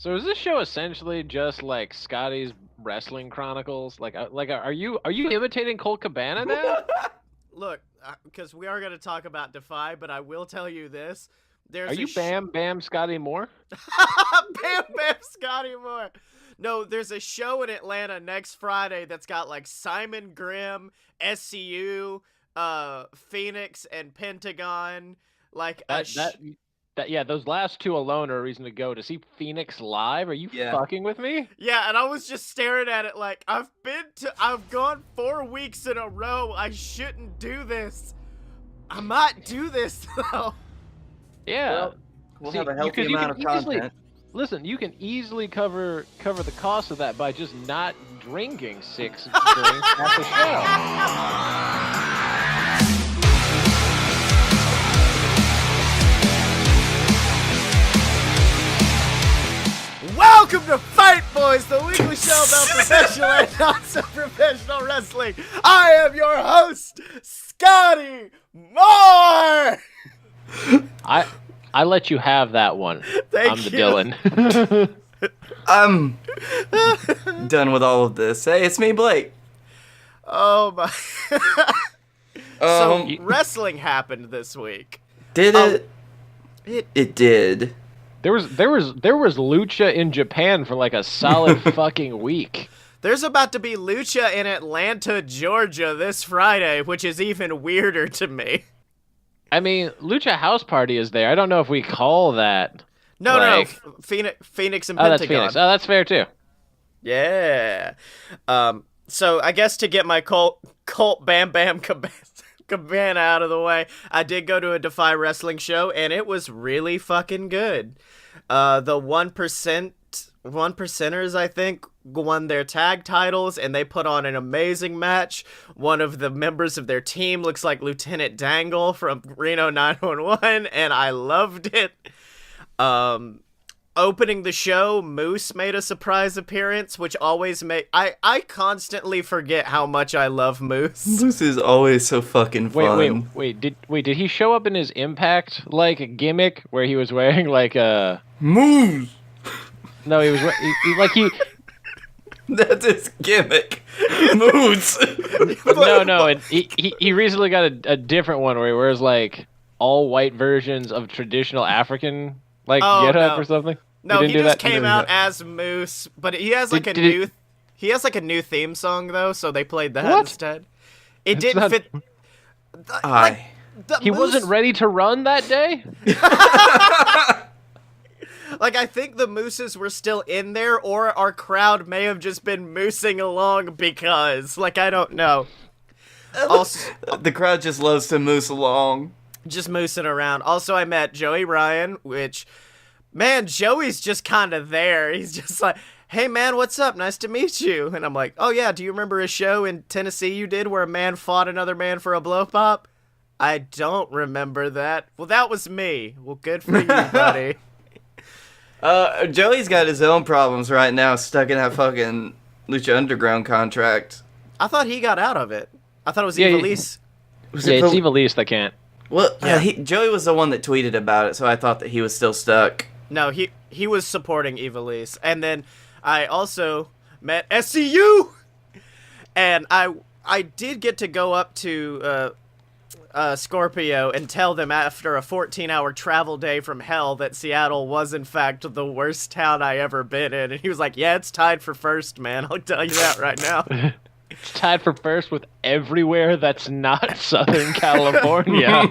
So is this show essentially just like Scotty's Wrestling Chronicles? Are you imitating Colt Cabana now? Look, because we are going to talk about Defy, but I will tell you this. Are you Bam Bam Scottye Moore? Bam Bam Scottye Moore. No, there's a show in Atlanta next Friday that's got like Simon Grimm, SCU, Phoenix, and Pentagon. Like Yeah, those last two alone are a reason to go. To see Phoenix live? Are you fucking with me? Yeah, and I was just staring at it like, I've gone 4 weeks in a row. I shouldn't do this. I might do this though. Yeah. Well, we'll have a healthy amount of content. Listen, you can easily cover the cost of that by just not drinking 6 drinks at the show. Welcome to Fight Boys, the weekly show about professional and not so professional wrestling. I am your host, Scottye Moore. I let you have that one. Thank I'm the you. Dylan. I'm done with all of this. Hey, it's me, Blake. Oh my. So wrestling happened this week. Did it? It did. There was lucha in Japan for like a solid fucking week. There's about to be lucha in Atlanta, Georgia this Friday, which is even weirder to me. I mean, Lucha House Party is there. I don't know if we call that. No. Phoenix and Pentagon. Oh, that's Phoenix. Oh, that's fair too. Yeah. So I guess to get my Colt Bam Bam Cabana out of the way, I did go to a Defy Wrestling show, and it was really fucking good. The 1%ers, I think, won their tag titles, and they put on an amazing match. One of the members of their team looks like Lieutenant Dangle from Reno 911, and I loved it. Opening the show, Moose made a surprise appearance, which always I constantly forget how much I love Moose. Moose is always so fucking fun. Wait, did he show up in his Impact like gimmick where he was wearing like a Moose? No, he was he That's his gimmick. Moose. No, and he recently got a different one where he wears like all white versions of traditional African getup or something. No, he just came out as Moose, but he has like he has like a new theme song though, so they played that instead. It didn't fit. He wasn't ready to run that day. Like, I think the Mooses were still in there, or our crowd may have just been moosing along because, like, I don't know. Also, the crowd just loves to moose along. Just moosing around. Also, I met Joey Ryan, which, man, Joey's just kind of there. He's just like, hey, man, what's up? Nice to meet you. And I'm like, oh, yeah, do you remember a show in Tennessee you did where a man fought another man for a blow pop? I don't remember that. Well, that was me. Well, good for you, buddy. Joey's got his own problems right now, stuck in that fucking Lucha Underground contract. I thought he got out of it. I thought it was Ivelisse. It's Ivelisse that can't. Well, Joey was the one that tweeted about it, so I thought that he was still stuck. No, he was supporting Ivelisse. And then I also met SCU! And I did get to go up to Scorpio and tell them after a 14-hour travel day from hell that Seattle was in fact the worst town I ever been in. And he was like, yeah, it's tied for first, man. I'll tell you that right now. It's tied for first with everywhere that's not Southern California.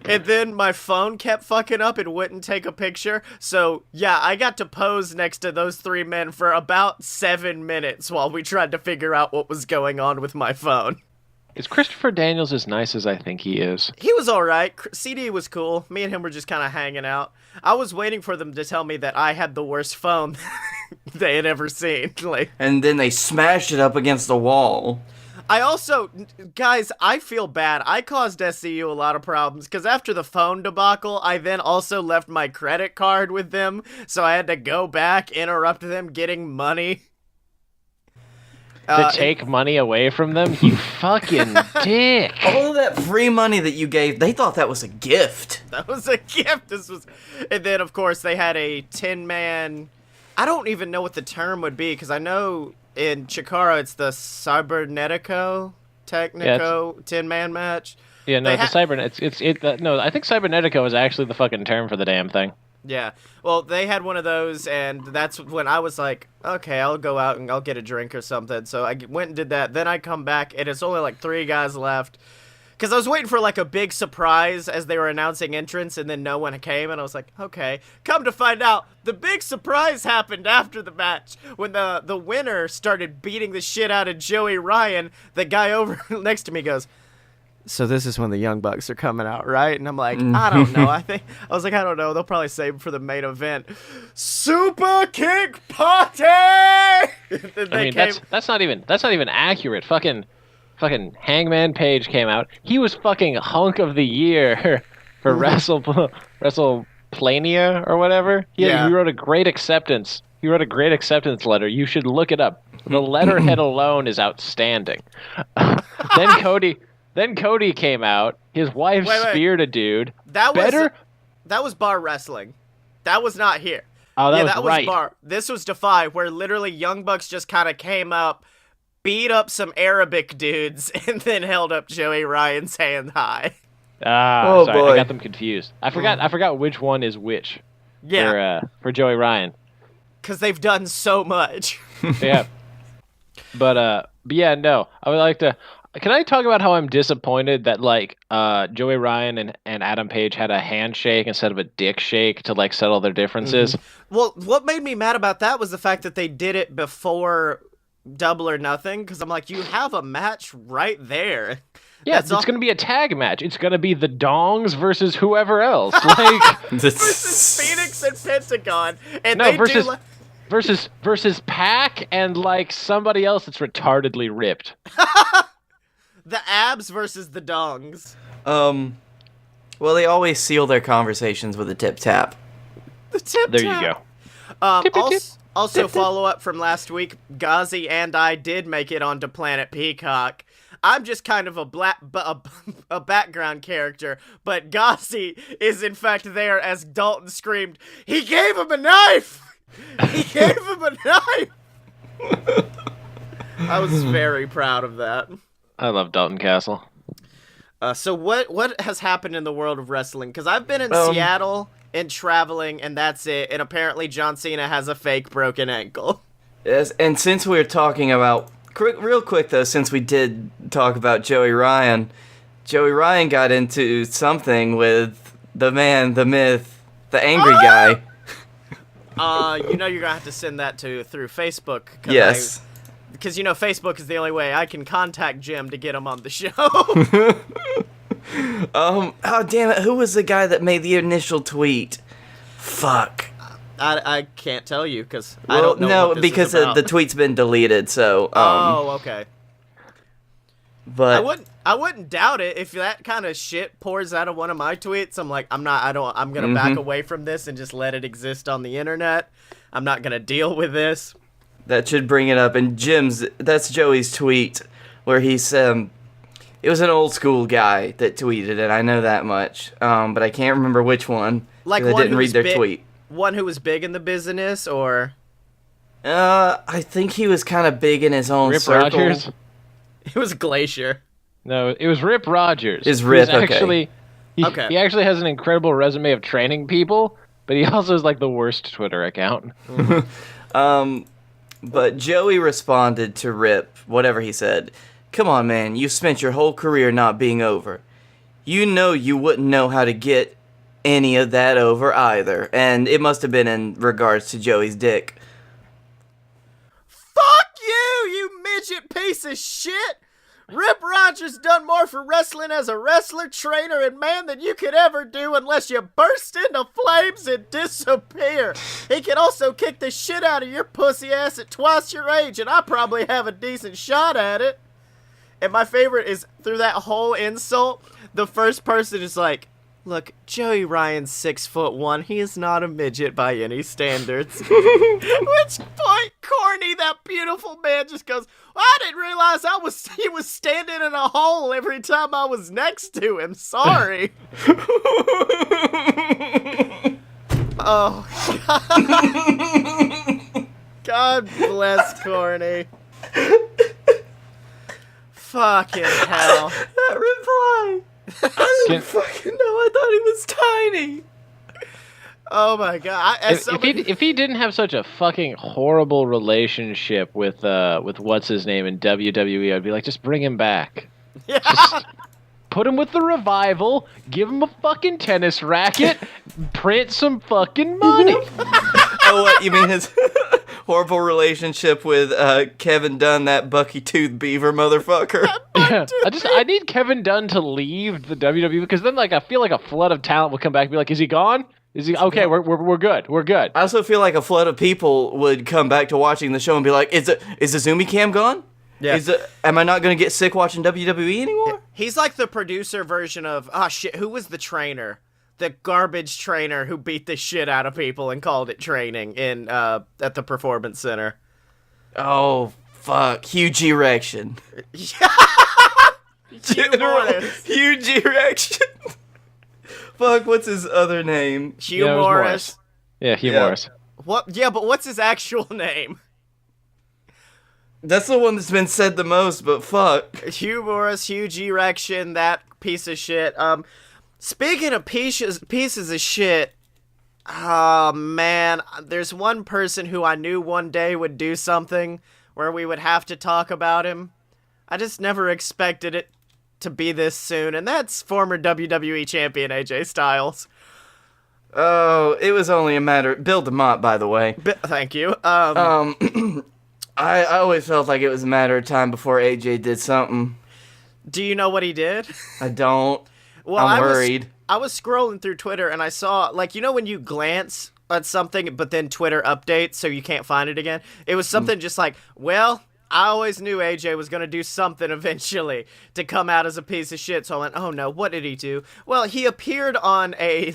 And then my phone kept fucking up and wouldn't take a picture. So, yeah, I got to pose next to those 3 men for about 7 minutes while we tried to figure out what was going on with my phone. Is Christopher Daniels as nice as I think he is? He was alright. CD was cool. Me and him were just kind of hanging out. I was waiting for them to tell me that I had the worst phone they had ever seen. And then they smashed it up against the wall. I also, guys, I feel bad. I caused SCU a lot of problems because after the phone debacle, I then also left my credit card with them. So I had to go back, interrupt them getting money. To take money away from them? You fucking dick. All of that free money that you gave, they thought that was a gift. That was a gift. And then, of course, they had a 10-man I don't even know what the term would be, because I know in Chikara it's the Cybernetico Technico 10-man match. Yeah, no, no, I think Cybernetico is actually the fucking term for the damn thing. Yeah, well, they had one of those, and that's when I was like, okay, I'll go out and I'll get a drink or something. So I went and did that. Then I come back, and it's only like 3 guys left. Because I was waiting for like a big surprise as they were announcing entrance, and then no one came, and I was like, okay. Come to find out, the big surprise happened after the match. When the winner started beating the shit out of Joey Ryan, the guy over next to me goes, so this is when the Young Bucks are coming out, right? And I'm like, I don't know. I was like, I don't know. They'll probably save them for the main event. Super Kick Party! That's not even accurate. Fucking Hangman Page came out. He was fucking hunk of the year for WrestlePlania or whatever. He wrote a great acceptance. He wrote a great acceptance letter. You should look it up. The letterhead alone is outstanding. Then Cody came out. His wife speared a dude. That was bar wrestling. That was not here. Oh, that was bar. This was Defy, where literally Young Bucks just kind of came up, beat up some Arabic dudes, and then held up Joey Ryan's hand high. Sorry, boy. I got them confused. I forgot which one is which. Yeah. For Joey Ryan. Because they've done so much. Yeah. But yeah, no. I would like to. Can I talk about how I'm disappointed that like Joey Ryan and Adam Page had a handshake instead of a dick shake to like settle their differences? Mm-hmm. Well, what made me mad about that was the fact that they did it before Double or Nothing, because I'm like, you have a match right there. Yeah, it's going to be a tag match. It's going to be the Dongs versus whoever else. Like versus Phoenix and Pentagon, and versus Pac and like somebody else that's retardedly ripped. The Abs versus the Dongs. Well, they always seal their conversations with a tip tap. The tip there tap. There you go. Also, follow up from last week, Ghazi and I did make it onto Planet Peacock. I'm just kind of a background character, but Ghazi is in fact there as Dalton screamed, "He gave him a knife! He gave him a knife!" I was very proud of that. I love Dalton Castle. So what has happened in the world of wrestling? Because I've been in Seattle and traveling, and that's it. And apparently John Cena has a fake broken ankle. Yes, and since we're talking about... Real quick, though, since we did talk about Joey Ryan got into something with the man, the myth, the angry guy. You know you're going to have to send that through Facebook. Yes. Because, you know, Facebook is the only way I can contact Jim to get him on the show. Oh, damn it. Who was the guy that made the initial tweet? Fuck. I can't tell you, because I don't know no, what this because is about. the tweet's been deleted, so... okay. But I wouldn't doubt it if that kind of shit pours out of one of my tweets. I'm like, I'm gonna back away from this and just let it exist on the internet. I'm not gonna deal with this. That should bring it up. And that's Joey's tweet, where he said, it was an old school guy that tweeted it, I know that much. But I can't remember which one. Like I didn't read their tweet. One who was big in the business, or? I think he was kind of big in his own circle. Rip Rogers? It was Glacier. No, it was Rip Rogers. Is Rip, okay. He actually has an incredible resume of training people, but he also has like the worst Twitter account. But Joey responded to Rip, whatever he said. Come on, man, you spent your whole career not being over. You know you wouldn't know how to get any of that over either. And it must have been in regards to Joey's dick. Fuck you, you midget piece of shit! Rip Rogers done more for wrestling as a wrestler, trainer, and man than you could ever do unless you burst into flames and disappear. He can also kick the shit out of your pussy ass at twice your age, and I probably have a decent shot at it. And my favorite is, through that whole insult, the first person is like, look, Joey Ryan's 6'1". He is not a midget by any standards. Which point, Corny, that beautiful man, just goes, well, I didn't realize he was standing in a hole every time I was next to him. Sorry. Oh, God. God bless Corny. Fucking hell. That reply. I didn't fucking know. I thought he was tiny. Oh my god! If he didn't have such a fucking horrible relationship with what's his name in WWE, I'd be like, just bring him back. Yeah. Just put him with the Revival, give him a fucking tennis racket, print some fucking money. Oh, what you mean his horrible relationship with Kevin Dunn, that Bucky Tooth Beaver motherfucker? Yeah. I need Kevin Dunn to leave the WWE because then I feel like a flood of talent will come back and be like, is he gone? Is he okay? We're good. We're good. I also feel like a flood of people would come back to watching the show and be like, "Is the Zoomy Cam gone? Yeah. Am I not going to get sick watching WWE anymore?" He's like the producer version of shit. Who was the trainer? The garbage trainer who beat the shit out of people and called it training in at the Performance Center. Oh fuck! Huge erection. Huge erection. Fuck, what's his other name? Hugh Morris. Yeah, Hugh Morris. What? Yeah, but what's his actual name? That's the one that's been said the most, but fuck. Hugh Morris, huge erection, that piece of shit. Speaking of pieces of shit, oh man, there's one person who I knew one day would do something where we would have to talk about him. I just never expected it to be this soon, and that's former WWE champion AJ Styles. Oh, it was only a matter. Bill DeMott, by the way. Thank you. I always felt like it was a matter of time before AJ did something. Do you know what he did? I don't. Well, I'm worried. I was scrolling through Twitter and I saw, like, you know when you glance at something but then Twitter updates so you can't find it again? It was something just like, well, I always knew AJ was going to do something eventually to come out as a piece of shit. So I went, oh no, what did he do? Well, he appeared on a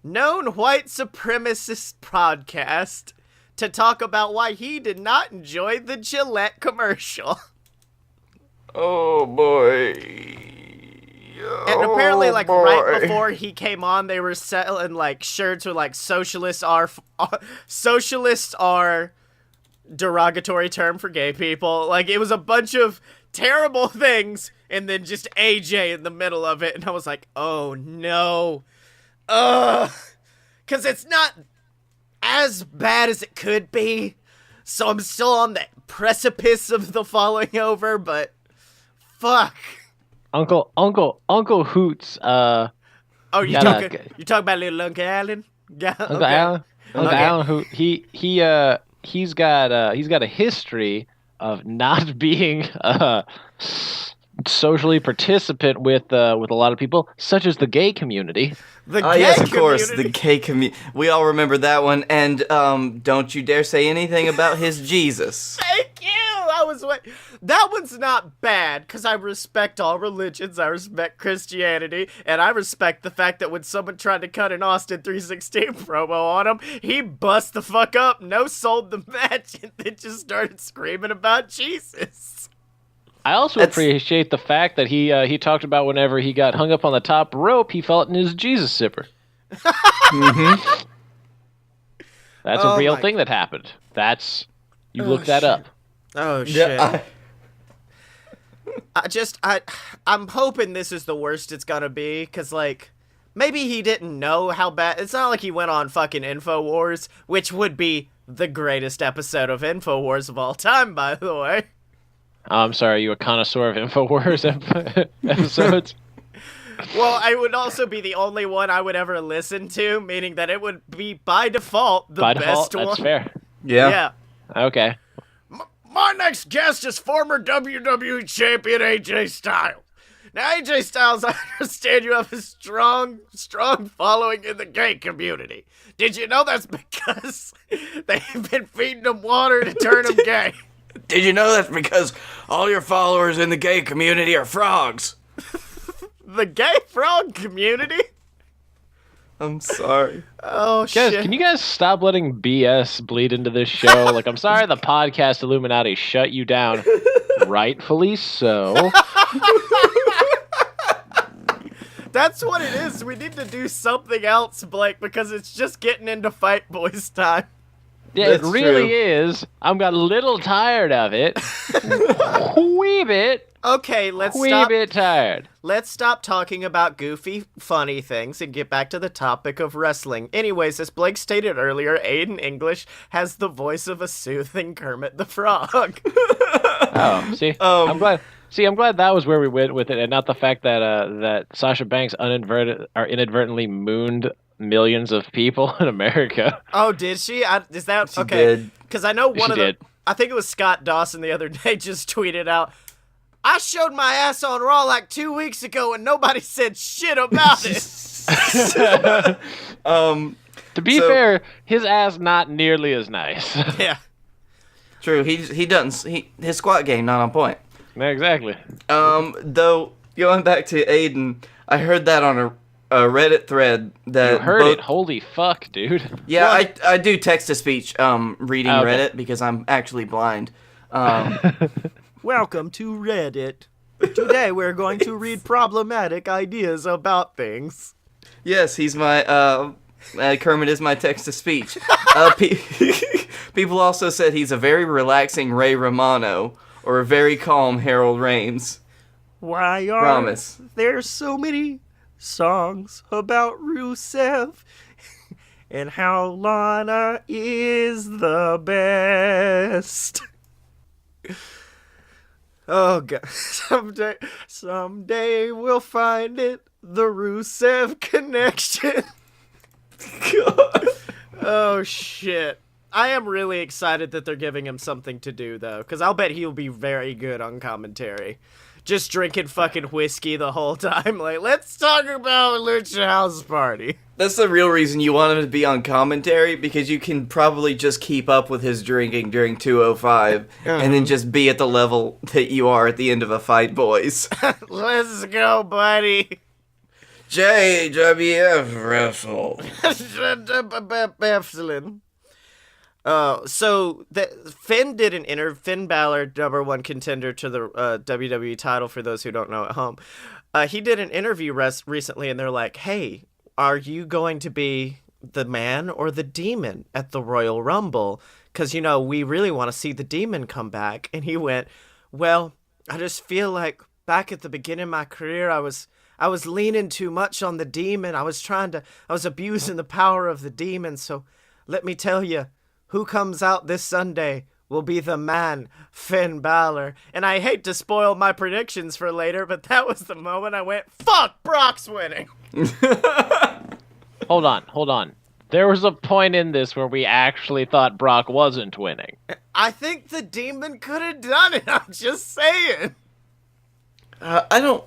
known white supremacist podcast to talk about why he did not enjoy the Gillette commercial. Oh boy. And apparently, like, right before he came on, they were selling, like, shirts with, like, socialists are derogatory term for gay people. Like, it was a bunch of terrible things, and then just AJ in the middle of it, and I was like, oh, no. Ugh. Because it's not as bad as it could be, so I'm still on the precipice of the falling over, but fuck. Uncle Hoots. Oh, you talking about little Uncle Alan? Yeah, Uncle Alan. Alan, he's got a history of not being socially participant with a lot of people, such as the gay community. Yes, of course, the gay community. We all remember that one. And don't you dare say anything about his Jesus. Thank you. That one's not bad, because I respect all religions, I respect Christianity, and I respect the fact that when someone tried to cut an Austin 316 promo on him, he bust the fuck up, no-sold the match, and then just started screaming about Jesus. I also appreciate the fact that he talked about whenever he got hung up on the top rope, he felt in his Jesus zipper. Mm-hmm. That's a real thing that happened. You look that up. Oh, shit. Yeah, I'm hoping this is the worst it's gonna be, because, like, maybe he didn't know how bad. It's not like he went on fucking InfoWars, which would be the greatest episode of InfoWars of all time, by the way. I'm sorry, are you a connoisseur of InfoWars episodes? Well, I would also be the only one I would ever listen to, meaning that it would be, by default, the best one. That's fair. Yeah. Okay. My next guest is former WWE champion AJ Styles. Now, AJ Styles, I understand you have a strong following in the gay community. Did you know that's because they've been feeding him water to turn him gay? Did you know that's because all your followers in the gay community are frogs? The gay frog community? I'm sorry. Oh, guys, shit. Can you guys stop letting BS bleed into this show? Like, I'm sorry the podcast Illuminati shut you down. Rightfully so. That's what it is. We need to do something else, Blake, because it's just getting into Fight Boys time. Yeah, That's it really true. is. I'm got a little tired of it. Wee bit. Okay, Wee bit tired. Let's stop talking about goofy, funny things and get back to the topic of wrestling. Anyways, as Blake stated earlier, Aiden English has the voice of a soothing Kermit the Frog. Oh, see, I'm glad. See, I'm glad that was where we went with it, and not the fact that that Sasha Banks inadvertently mooned millions of people in America. Oh, did she? Is that She okay? did. Because I know one She of the. did. I think it was Scott Dawson the other day just tweeted out, "I showed my ass on Raw like 2 weeks ago and nobody said shit about it." To be fair, his ass not nearly as nice. Yeah. True. He doesn't. His squat game not on point. Exactly. Though going back to Aiden, I heard that on a Reddit thread that You heard it. Holy fuck, dude. Yeah, Well, I do text to speech reading Okay. Reddit because I'm actually blind. Welcome to Reddit. Today we're going to read problematic ideas about things. Yes, he's my Kermit is my text to speech. People also said he's a very relaxing Ray Romano or a very calm Harold Ramis. Why are Promise. there so many songs about Rusev and how Lana is the best? Oh god, someday we'll find it, the Rusev connection. Oh shit. I am really excited that they're giving him something to do though, because I'll bet he'll be very good on commentary. Just drinking fucking whiskey the whole time, like, let's talk about Lucha House Party. That's the real reason you want him to be on commentary, because you can probably just keep up with his drinking during 205 and then just be at the level that you are at the end of a fight, boys. Let's go, buddy. JWF Wrestle. Excellent. So Finn did an Finn Balor, #1 contender to the WWE title. For those who don't know at home, he did an interview recently, and they're like, "Hey, are you going to be the man or the demon at the Royal Rumble? Because we really want to see the demon come back." And he went, "Well, I just feel like back at the beginning of my career, I was leaning too much on the demon. I was abusing the power of the demon. So let me tell you." Who comes out this Sunday will be the man, Finn Balor. And I hate to spoil my predictions for later, but that was the moment I went, fuck, Brock's winning. Hold on. There was a point in this where we actually thought Brock wasn't winning. I think the demon could have done it. I'm just saying. I don't...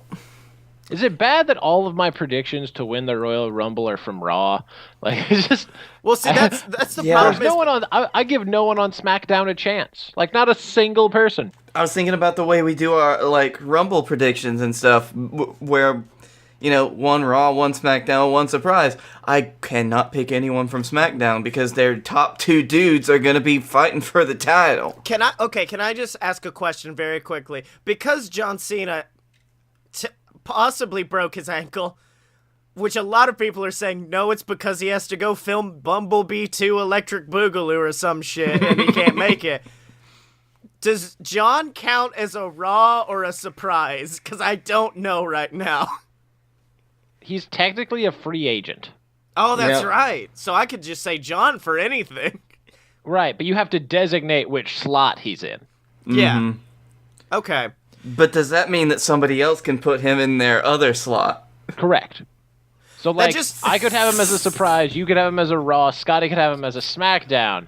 Is it bad that all of my predictions to win the Royal Rumble are from Raw? Like, it's just... Well, see, that's the Yeah. problem. There's no one on... I give no one on SmackDown a chance. Like, not a single person. I was thinking about the way we do our, Rumble predictions and stuff, where, one Raw, one SmackDown, one surprise. I cannot pick anyone from SmackDown because their top two dudes are going to be fighting for the title. Can I just ask a question very quickly? Because John Cena possibly broke his ankle, which a lot of people are saying, no, it's because he has to go film Bumblebee 2 Electric Boogaloo or some shit, and he can't make it. Does John count as a Raw or a surprise? Because I don't know right now. He's technically a free agent. Oh, that's Yep. right. So I could just say John for anything. Right, but you have to designate which slot he's in. Yeah. Mhm. Okay. But does that mean that somebody else can put him in their other slot? Correct. So, like, just- I could have him as a surprise, you could have him as a Raw, Scotty could have him as a SmackDown.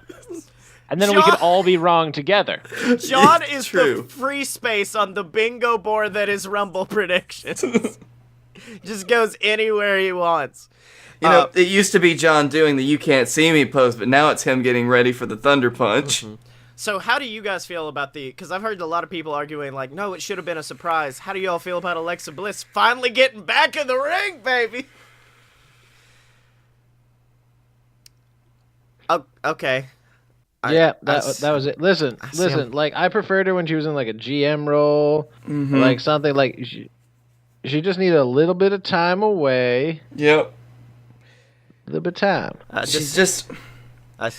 And then we John- could all be wrong together. John It's is true. the free space on the bingo board that is Rumble predictions. Just goes anywhere he wants. It used to be John doing the "you can't see me" pose, but now it's him getting ready for the Thunder Punch. So how do you guys feel about because I've heard a lot of people arguing like, no, it should have been a surprise. How do y'all feel about Alexa Bliss finally getting back in the ring, baby? Oh, okay. That was it. Listen, like, I preferred her when she was in, like, a GM role, like, something like, she just needed a little bit of time away. Yep. A little bit of time. She's just...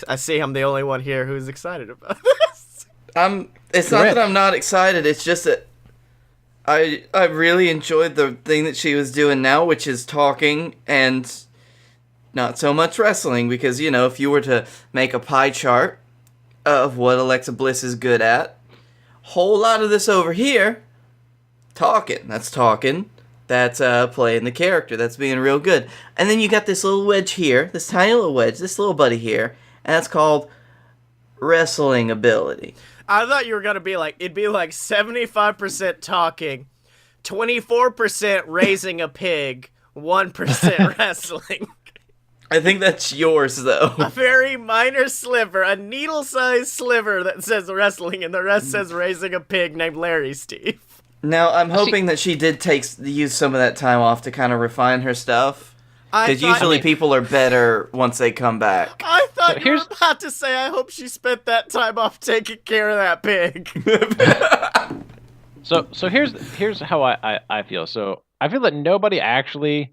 I see I'm the only one here who's excited about this. It's not that I'm not excited. It's just that I really enjoyed the thing that she was doing now, which is talking and not so much wrestling. Because, you know, if you were to make a pie chart of what Alexa Bliss is good at, whole lot of this over here, talking. That's talking. That's playing the character. That's being real good. And then you got this little wedge here, this tiny little wedge, this little buddy here, and that's called wrestling ability. I thought you were gonna be like, it'd be like 75% talking, 24% raising a pig, 1% wrestling. I think that's yours, though. A very minor sliver, a needle-sized sliver that says wrestling, and the rest says raising a pig named Larry Steve. Now, I'm hoping that she did use some of that time off to kind of refine her stuff. Because usually people are better once they come back. I thought you were about to say, I hope she spent that time off taking care of that pig. So here's how I feel. So I feel that nobody actually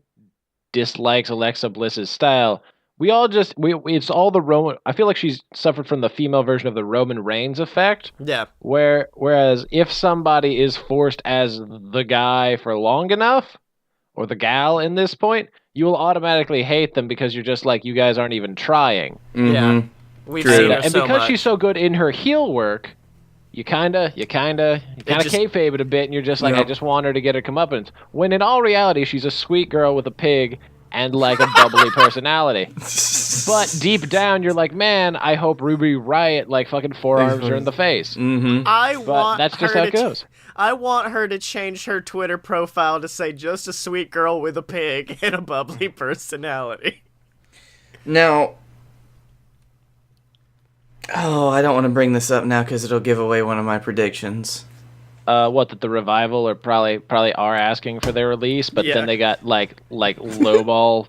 dislikes Alexa Bliss's style. We all just it's all the Roman. I feel like she's suffered from the female version of the Roman Reigns effect. Yeah. Whereas if somebody is forced as the guy for long enough, or the gal in this point, you will automatically hate them because you're just like, you guys aren't even trying. Mm-hmm. Yeah. We've seen her and so because much. she's so good in her heel work, you kinda kayfabe it a bit, and you're just like, I just want her to get her comeuppance. When in all reality, she's a sweet girl with a pig and like a bubbly personality. But deep down, you're like, man, I hope Ruby Riott like fucking forearms her in the face. Mm-hmm. But that's just how it goes. I want her to change her Twitter profile to say just a sweet girl with a pig and a bubbly personality. Now, I don't want to bring this up now because it'll give away one of my predictions. That the Revival are probably are asking for their release, but then they got like lowball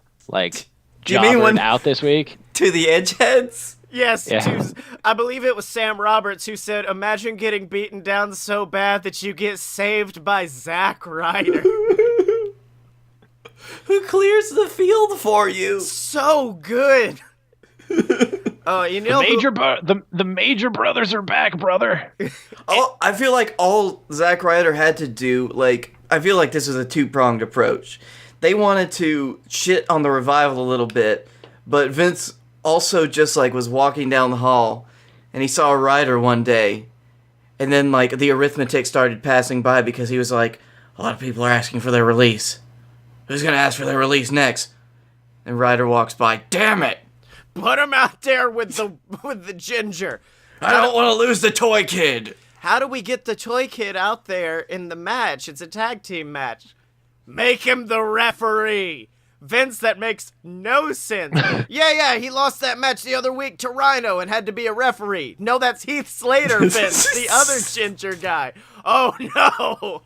jobbered out this week To the Edgeheads? Yes, Yeah. I believe it was Sam Roberts who said, imagine getting beaten down so bad that you get saved by Zack Ryder. Who clears the field for you? So good. Oh, you know the major brothers are back, brother. I feel like all Zack Ryder had to do, I feel like this was a two-pronged approach. They wanted to shit on the Revival a little bit, but Vince also just was walking down the hall, and he saw a Ryder one day, and then the arithmetic started passing by because he was like, a lot of people are asking for their release. Who's gonna ask for their release next? And Ryder walks by. Damn it! Put him out there with the ginger. I don't want to lose the toy kid. How do we get the toy kid out there in the match? It's a tag team match. Make him the referee. Vince, that makes no sense. Yeah, he lost that match the other week to Rhino and had to be a referee. No, that's Heath Slater, Vince, the other ginger guy. Oh, no.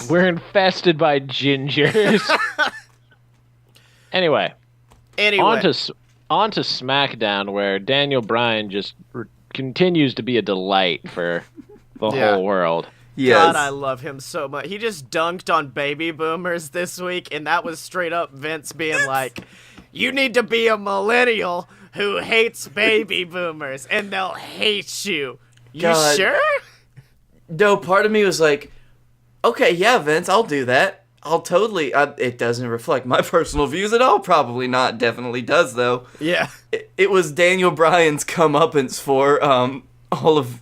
We're infested by gingers. Anyway. On to SmackDown, where Daniel Bryan just continues to be a delight for the whole world. Yes. God, I love him so much. He just dunked on baby boomers this week, and that was straight up Vince being like, you need to be a millennial who hates baby boomers, and they'll hate you. You sure? No, part of me was like, okay, yeah, Vince, I'll do that. I'll totally... it doesn't reflect my personal views at all. Probably not. Definitely does, though. Yeah. It was Daniel Bryan's comeuppance for all of...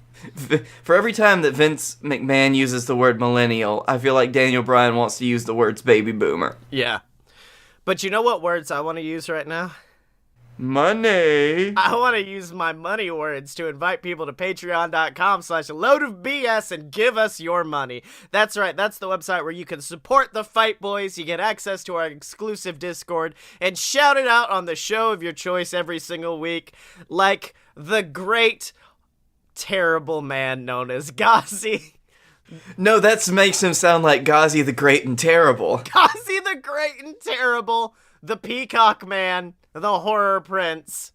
For every time that Vince McMahon uses the word millennial, I feel like Daniel Bryan wants to use the words baby boomer. Yeah. But you know what words I want to use right now? Money. I want to use my money words to invite people to patreon.com/loadofbs and give us your money. That's right. That's the website where you can support the Fight Boys. You get access to our exclusive Discord and shout it out on the show of your choice every single week. Like the great, terrible man known as Ghazi. No, that makes him sound like Ghazi the Great and Terrible. Ghazi the Great and Terrible. The Peacock Man. The Horror Prince,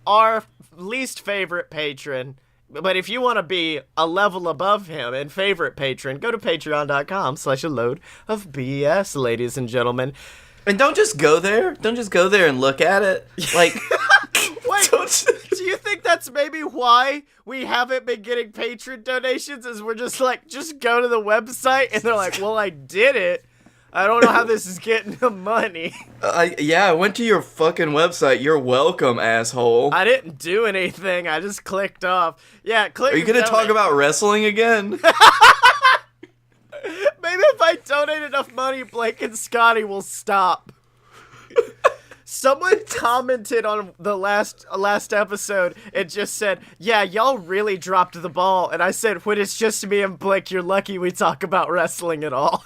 our least favorite patron. But if you want to be a level above him and favorite patron, go to patreon.com/a load of BS, ladies and gentlemen. And don't just go there. Don't just go there and look at it. Like, Wait, do you think that's maybe why we haven't been getting patron donations? Is we're just like, just go to the website, and they're like, well, I did it. I don't know how this is getting the money. I went to your fucking website. You're welcome, asshole. I didn't do anything. I just clicked off. Yeah, click. Are you gonna talk about wrestling again? Maybe if I donate enough money, Blake and Scottye will stop. Someone commented on the last episode and just said, yeah, y'all really dropped the ball. And I said, when it's just me and Blake, you're lucky we talk about wrestling at all.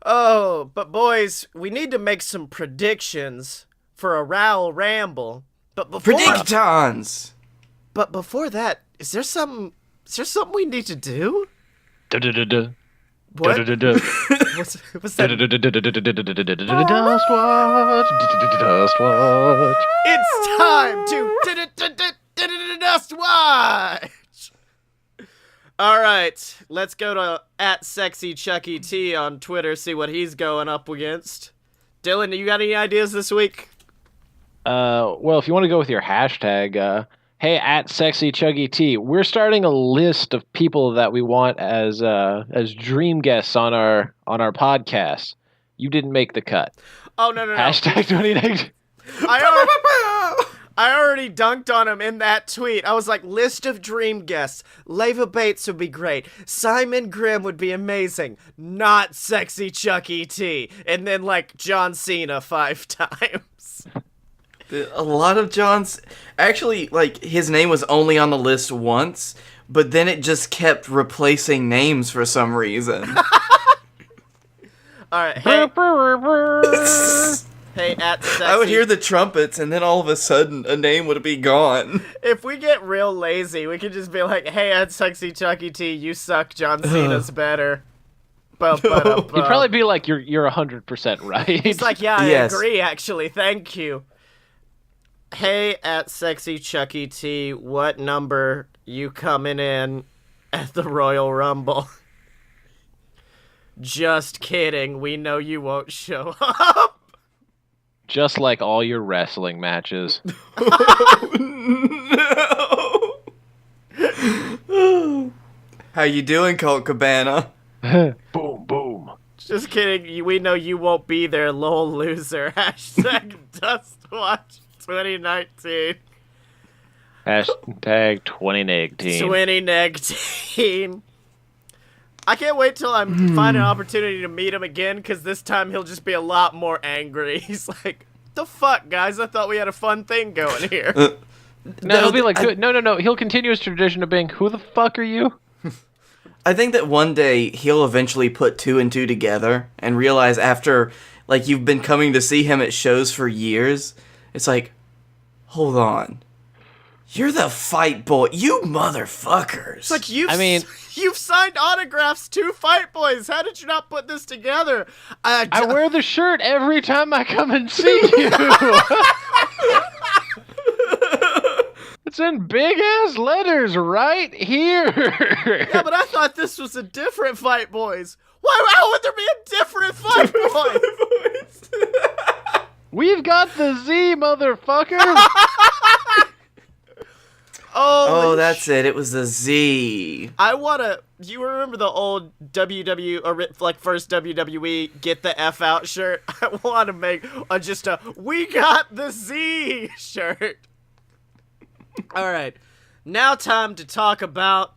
Oh, but boys, we need to make some predictions for a Regal Rumble. But before Predictons! But before that, is there something we need to do? What? What's that? Dust watch. Dust watch. It's time to Dust Watch! All right, let's go to @SexyChuckyT on Twitter, see what he's going up against. Dylan, you got any ideas this week? Well, if you want to go with your hashtag, hey, @SexyChuckyT, we're starting a list of people that we want as dream guests on our podcast. You didn't make the cut. Oh, no. Hashtag 2019. I already dunked on him in that tweet. I was like, list of dream guests. Leva Bates would be great. Simon Grimm would be amazing. Not Sexy Chucky T. And then, like, John Cena 5 times. A lot of John's... Actually, like, his name was only on the list once, but then it just kept replacing names for some reason. Alright, hey, @Sexy. I would hear the trumpets, and then all of a sudden, a name would be gone. If we get real lazy, we could just be like, hey, @Sexy Chucky T, you suck, John Cena's better. He'd probably be like, you're 100% right. He's like, yeah, I Yes. agree, actually, thank you. Hey, @SexyChuckyT, what number you coming in at the Royal Rumble? Just kidding, we know you won't show up. Just like all your wrestling matches. No. How you doing, Colt Cabana? Boom, boom. Just kidding, we know you won't be there, lol loser. Hashtag Dustwatch 2019. Hashtag 2019. 2019. I can't wait till I find an opportunity to meet him again, because this time he'll just be a lot more angry. He's like, the fuck, guys? I thought we had a fun thing going here. No, he'll be like, no. He'll continue his tradition of being, who the fuck are you? I think that one day he'll eventually put two and two together and realize after, like, you've been coming to see him at shows for years, it's like, hold on. You're the fight boy. You motherfuckers. It's like, you've signed autographs to Fight Boys. How did you not put this together? I wear the shirt every time I come and see you. It's in big-ass letters right here. Yeah, but I thought this was a different Fight Boys. How would there be a different Fight Boys? We've got the Z, motherfuckers. Oh, that's it. It was the Z. You remember the old first WWE Get the F Out shirt? I want to make just a We Got the Z shirt. Alright, now time to talk about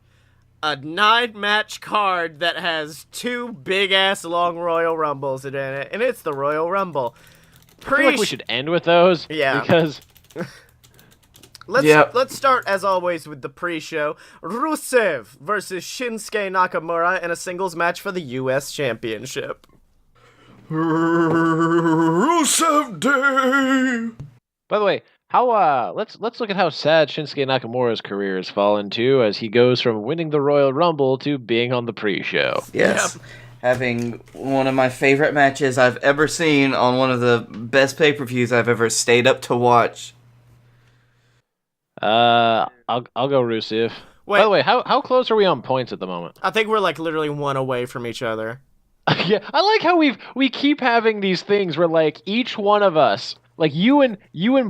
a 9-match card that has 2 big-ass long Royal Rumbles in it, and it's the Royal Rumble. I feel like we should end with those. Yeah. Because... Let's start, as always, with the pre-show. Rusev versus Shinsuke Nakamura in a singles match for the U.S. Championship. Rusev Day! By the way, how let's look at how sad Shinsuke Nakamura's career has fallen too, as he goes from winning the Royal Rumble to being on the pre-show. Yes. Yep. Having one of my favorite matches I've ever seen on one of the best pay-per-views I've ever stayed up to watch. I'll go Rusev. Wait. By the way, how close are we on points at the moment? I think we're like literally 1 away from each other. Yeah, I like how we keep having these things where like each one of us, like you and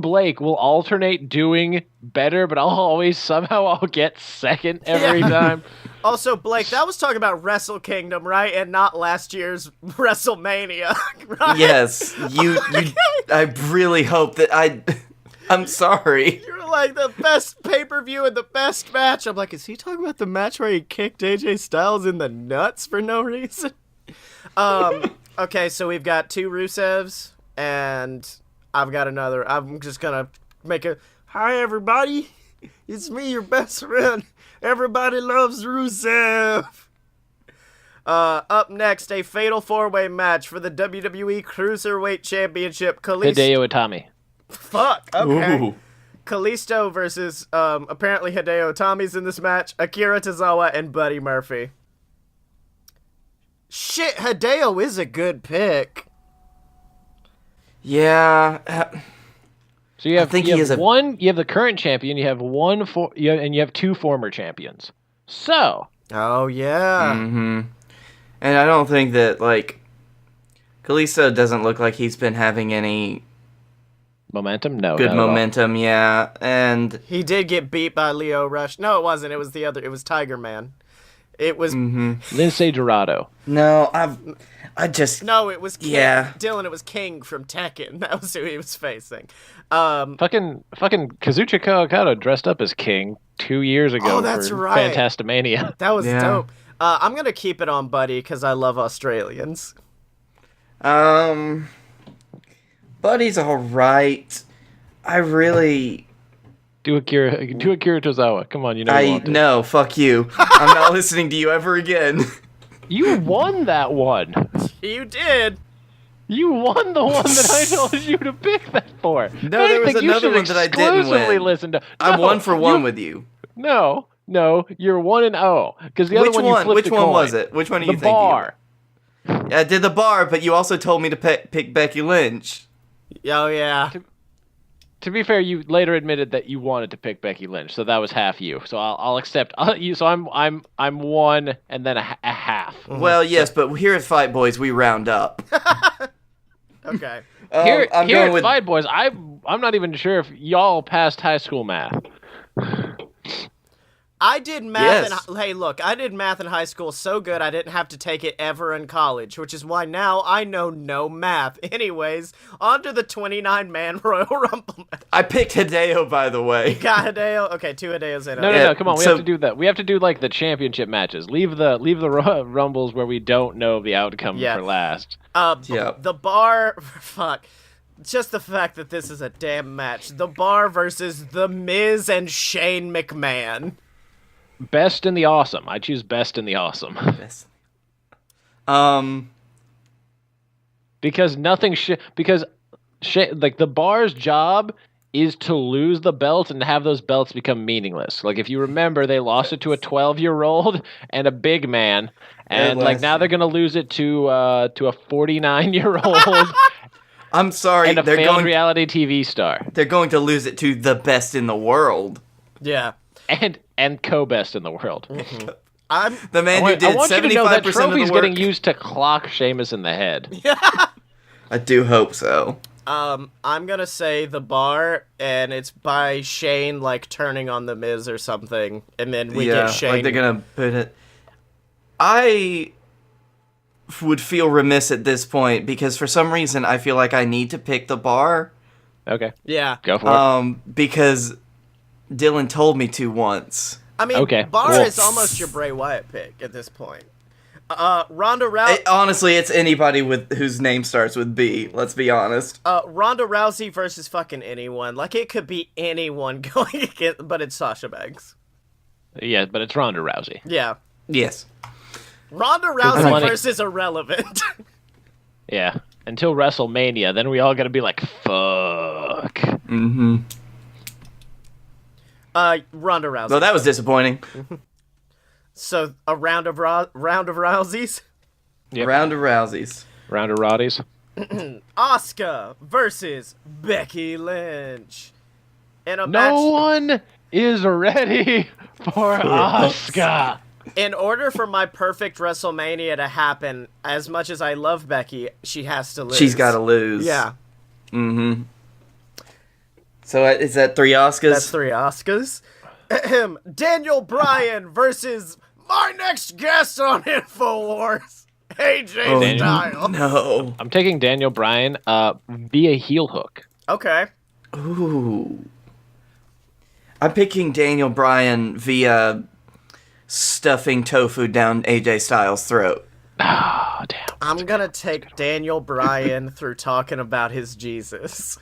Blake will alternate doing better, but I'll get second every Yeah. time. Also, Blake, that was talking about Wrestle Kingdom, right? And not last year's WrestleMania, right? Yes, you. I really hope that I'm sorry. You're like the best pay-per-view and the best match. I'm like, is he talking about the match where he kicked AJ Styles in the nuts for no reason? Okay, so we've got 2 Rusevs, and I've got another. I'm just gonna make a, hi everybody, it's me, your best friend. Everybody loves Rusev. Up next, a fatal 4-way match for the WWE Cruiserweight Championship. Hideo Itami. Fuck, okay. Ooh. Kalisto versus, apparently Hideo Itami's in this match, Akira Tozawa, and Buddy Murphy. Shit, Hideo is a good pick. Yeah. So you have, I think you he have is one. You have the current champion. You have and you have 2 former champions. So Oh, yeah. Mm-hmm. And I don't think that, like, Kalisto doesn't look like he's been having any momentum, no, good not at all. momentum, yeah. And He did get beat by Leo Rush. No, it wasn't. It was the other. It was Tiger Man. It was... Lindsay Dorado. no, I just No, it was King. Yeah. Dylan, it was King from Tekken. That was who he was facing. Fucking Kazuchika Okada dressed up as King 2 years ago Oh, that's for right. Fantastamania. That was Yeah. dope. I'm going to keep it on Buddy because I love Australians. Buddy's alright. I really Do Akira Tozawa. Come on, you know you want to. no, fuck you. I'm not listening to you ever again. You won that one. You did. You won the one that I told you to pick that for. No, there was another one that I didn't win. Listen to. I'm No, 1 for 1 with you. No, you're 1-0 because the other Which one you one? flipped Which a one coin. was it? Which one do you The think? bar. I did the bar, but you also told me to pick Becky Lynch. Oh, yeah. To be fair, you later admitted that you wanted to pick Becky Lynch, so that was half you. So I'll accept you. So I'm 1 and then a half. Well, yes, but here at Fight Boys, we round up. Okay. Here I'm at going with Fight Boys, I'm not even sure if y'all passed high school math. I did math Yes. hey, look, I did math in high school so good I didn't have to take it ever in college, which is why now I know no math. Anyways, on to the 29-man Royal Rumble match. I picked Hideo, by the way. Got Hideo? Okay, 2 Hideos in. No, Okay. no, Yeah, come on. We so- have to do that. We have to do like the championship matches. Leave the rumbles where we don't know the outcome Yeah. for last. Yep. The bar, fuck. Just the fact that this is a damn match. The Bar versus The Miz and Shane McMahon. Best in the awesome. I choose best in the awesome Yes. because like the Bar's job is to lose the belt and have those belts become meaningless. Like if you remember, they lost it to a 12-year-old and a big man, and like now they're gonna lose it to a 49-year-old I'm sorry, and a failed reality TV star, they're going to lose it to the best in the world. Yeah. and co-best in the world. I'm The man who I did want you to know that 75% of trophy's the work. getting used to clock Sheamus in the head. I do hope so. I'm gonna say The Bar, and it's by Shane like turning on the Miz or something, and then we get Shane. like they're gonna put it. I would feel remiss at this point because for some reason I feel like I need to pick the Bar. Okay, Yeah. go for it. Because Dylan told me to once. I mean, Okay, Bar well- is almost your Bray Wyatt pick at this point. Ronda Rousey. Honestly, it's anybody with whose name starts with B. Let's be honest. Ronda Rousey versus fucking anyone. Like, it could be anyone going against, but it's Sasha Banks. Yeah, but it's Ronda Rousey. Yeah. Yes. Ronda Rousey like- versus Irrelevant. Yeah, until WrestleMania, then we all gotta be like, fuck. Mm-hmm. Ronda Rousey. So that was disappointing. So, a round of Rouseys. Yep. Round of Rouseys. Round of Roddies. Asuka versus Becky Lynch. In a No one is ready for Asuka. In order for my perfect WrestleMania to happen, as much as I love Becky, she has to lose. She's got to lose. Yeah. Mm-hmm. So is that 3 Oscars? That's 3 Oscars. Daniel Bryan versus my next guest on InfoWars, AJ Styles. No. I'm taking Daniel Bryan via heel hook. Okay. Ooh. I'm picking Daniel Bryan via stuffing tofu down AJ Styles' throat. Oh, damn. I'm gonna take Daniel Bryan through talking about his Jesus.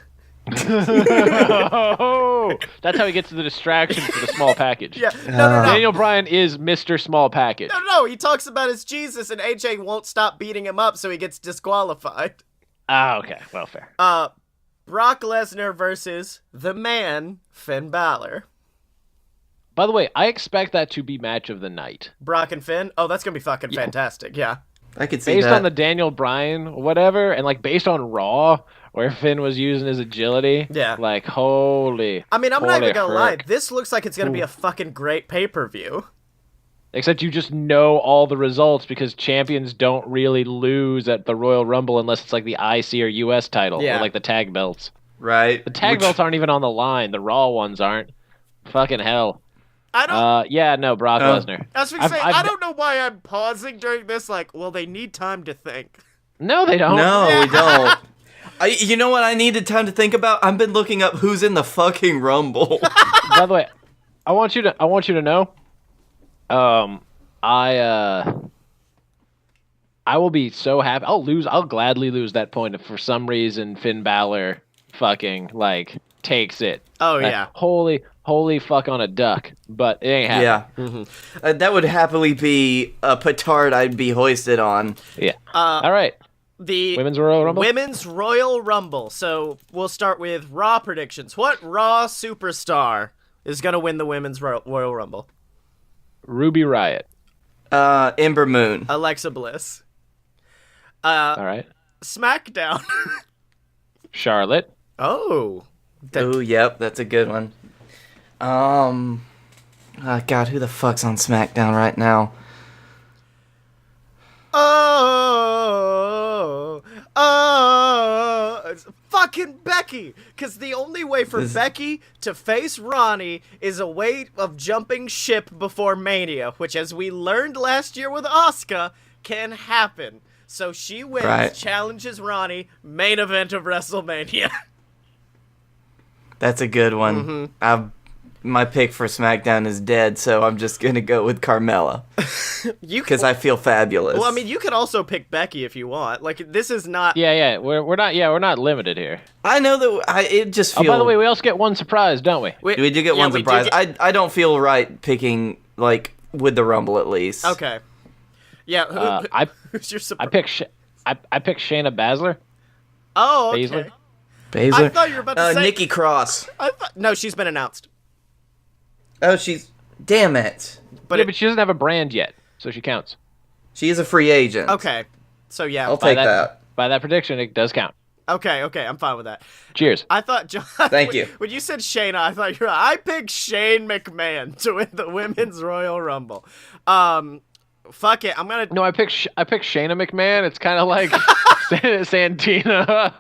Oh, that's how he gets to the distraction for the small package. Yeah. No. Daniel Bryan is Mr. Small Package. No. He talks about his Jesus, and AJ won't stop beating him up, so he gets disqualified. Ah, okay. Well, fair. Brock Lesnar versus the man, Finn Balor. By the way, I expect that to be match of the night. Brock and Finn? Oh, that's gonna be fucking fantastic, yeah. I could see Based that. on the Daniel Bryan whatever, and like based on Raw, where Finn was using his agility. Yeah. Like, holy. I mean, I'm not even gonna lie. heck. This looks like it's gonna be a fucking great pay-per-view. Except you just know all the results because champions don't really lose at the Royal Rumble unless it's like the IC or US title Yeah. or like the tag belts. Right. The tag belts aren't even on the line. The Raw ones aren't. Fucking hell. I don't. Yeah, no, Brock Lesnar. I was gonna say, I don't know why I'm pausing during this. Like, well, they need time to think. No, they don't. No, we don't. You know what I needed time to think about? I've been looking up who's in the fucking Rumble. By the way, I want you to know. I will be so happy. I'll gladly lose that point if for some reason Finn Balor fucking like takes it. Oh yeah. Holy fuck on a duck. But it ain't happening. Yeah. That would happily be a petard I'd be hoisted on. Yeah. All right. The Women's Royal Rumble? Women's Royal Rumble. So we'll start with Raw predictions. What Raw superstar is gonna win the Women's Royal Rumble? Ruby Riott. Ember Moon. Alexa Bliss. All right. SmackDown. Charlotte. Oh. Oh, yep, that's a good one. God, who the fuck's on SmackDown right now? It's fucking Becky. Because the only way for Becky to face Ronnie is a way of jumping ship before Mania, which, as we learned last year with Asuka, can happen. So she wins, Right. challenges Ronnie, main event of WrestleMania. That's a good one. My pick for SmackDown is dead, so I'm just gonna go with Carmella. Because I feel fabulous. Well, I mean, you could also pick Becky if you want. Like, this is not... Yeah. We're not limited here. I know that it just feels... Oh, by the way, we also get one surprise, don't we? we do get one we do surprise. get- I don't feel right picking, like, with the Rumble at least. Okay. Yeah, who's your I surprise? pick Shayna Baszler. Oh, okay. Baszler? Baszler? I thought you were about to say... Nikki Cross. No, she's been announced. Oh, she's... Damn it. But she doesn't have a brand yet, so she counts. She is a free agent. Okay. So, yeah. I'll take that. By that prediction, it does count. Okay, I'm fine with that. Cheers. I thought, John... Thank you. When you said Shayna, I thought you were... I picked Shane McMahon to win the Women's Royal Rumble. Fuck it, I'm gonna... No, I picked Shayna McMahon. It's kind of like Santina